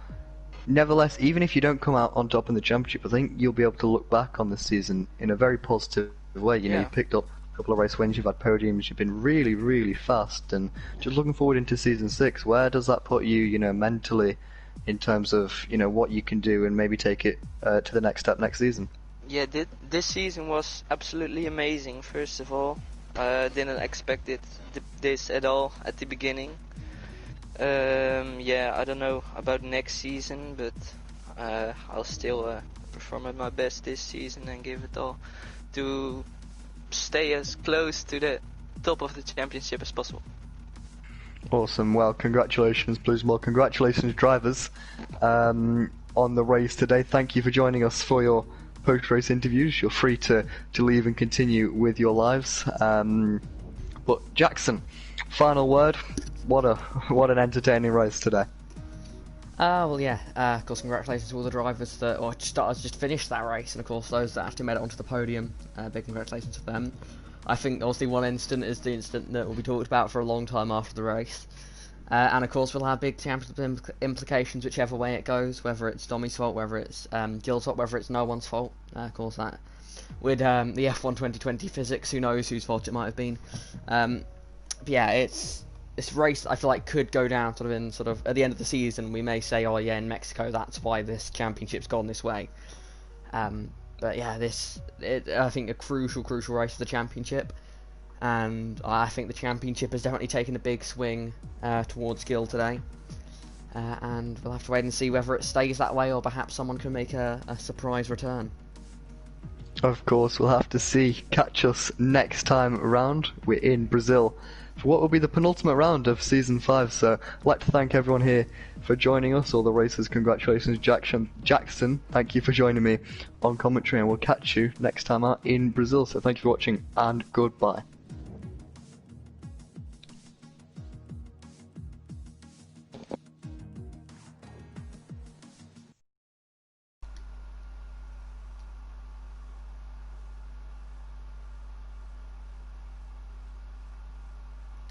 nevertheless, even if you don't come out on top in the championship, I think you'll be able to look back on this season in a very positive way. Yeah. You've picked up a couple of race wins, you've had podiums, you've been really, really fast, and just looking forward into season 6. Where does that put you, mentally, in terms of what you can do and maybe take it to the next step next season? Yeah, this season was absolutely amazing. First of all, didn't expect this at all at the beginning. Yeah, I don't know about next season, but I'll still perform at my best this season and give it all to stay as close to the top of the championship as possible. Awesome. Well, congratulations, Bluesmore. Congratulations, drivers, on the race today. Thank you for joining us for your post-race interviews. You're free to leave and continue with your lives. But Jackson, final word. What an entertaining race today. Well, yeah. Of course, congratulations to all the drivers that just finished that race, and of course those that actually made it onto the podium. Big congratulations to them. I think obviously one incident is the incident that will be talked about for a long time after the race. And of course we'll have big championship implications whichever way it goes, whether it's Domi's fault, whether it's Gil's fault, whether it's no one's fault. Of course that with the F1 2020 physics, who knows whose fault it might have been. But yeah, it's this race I feel like could go down sort of at the end of the season. We may say, oh yeah, in Mexico that's why this championship's gone this way. But yeah, I think a crucial race for the championship. And I think the championship has definitely taken a big swing towards Gil today. And we'll have to wait and see whether it stays that way or perhaps someone can make a surprise return. Of course, we'll have to see. Catch us next time around. We're in Brazil for what will be the penultimate round of Season 5. So I'd like to thank everyone here for joining us, all the racers. Congratulations, Jackson. Thank you for joining me on commentary, and we'll catch you next time out in Brazil. So thank you for watching, and goodbye.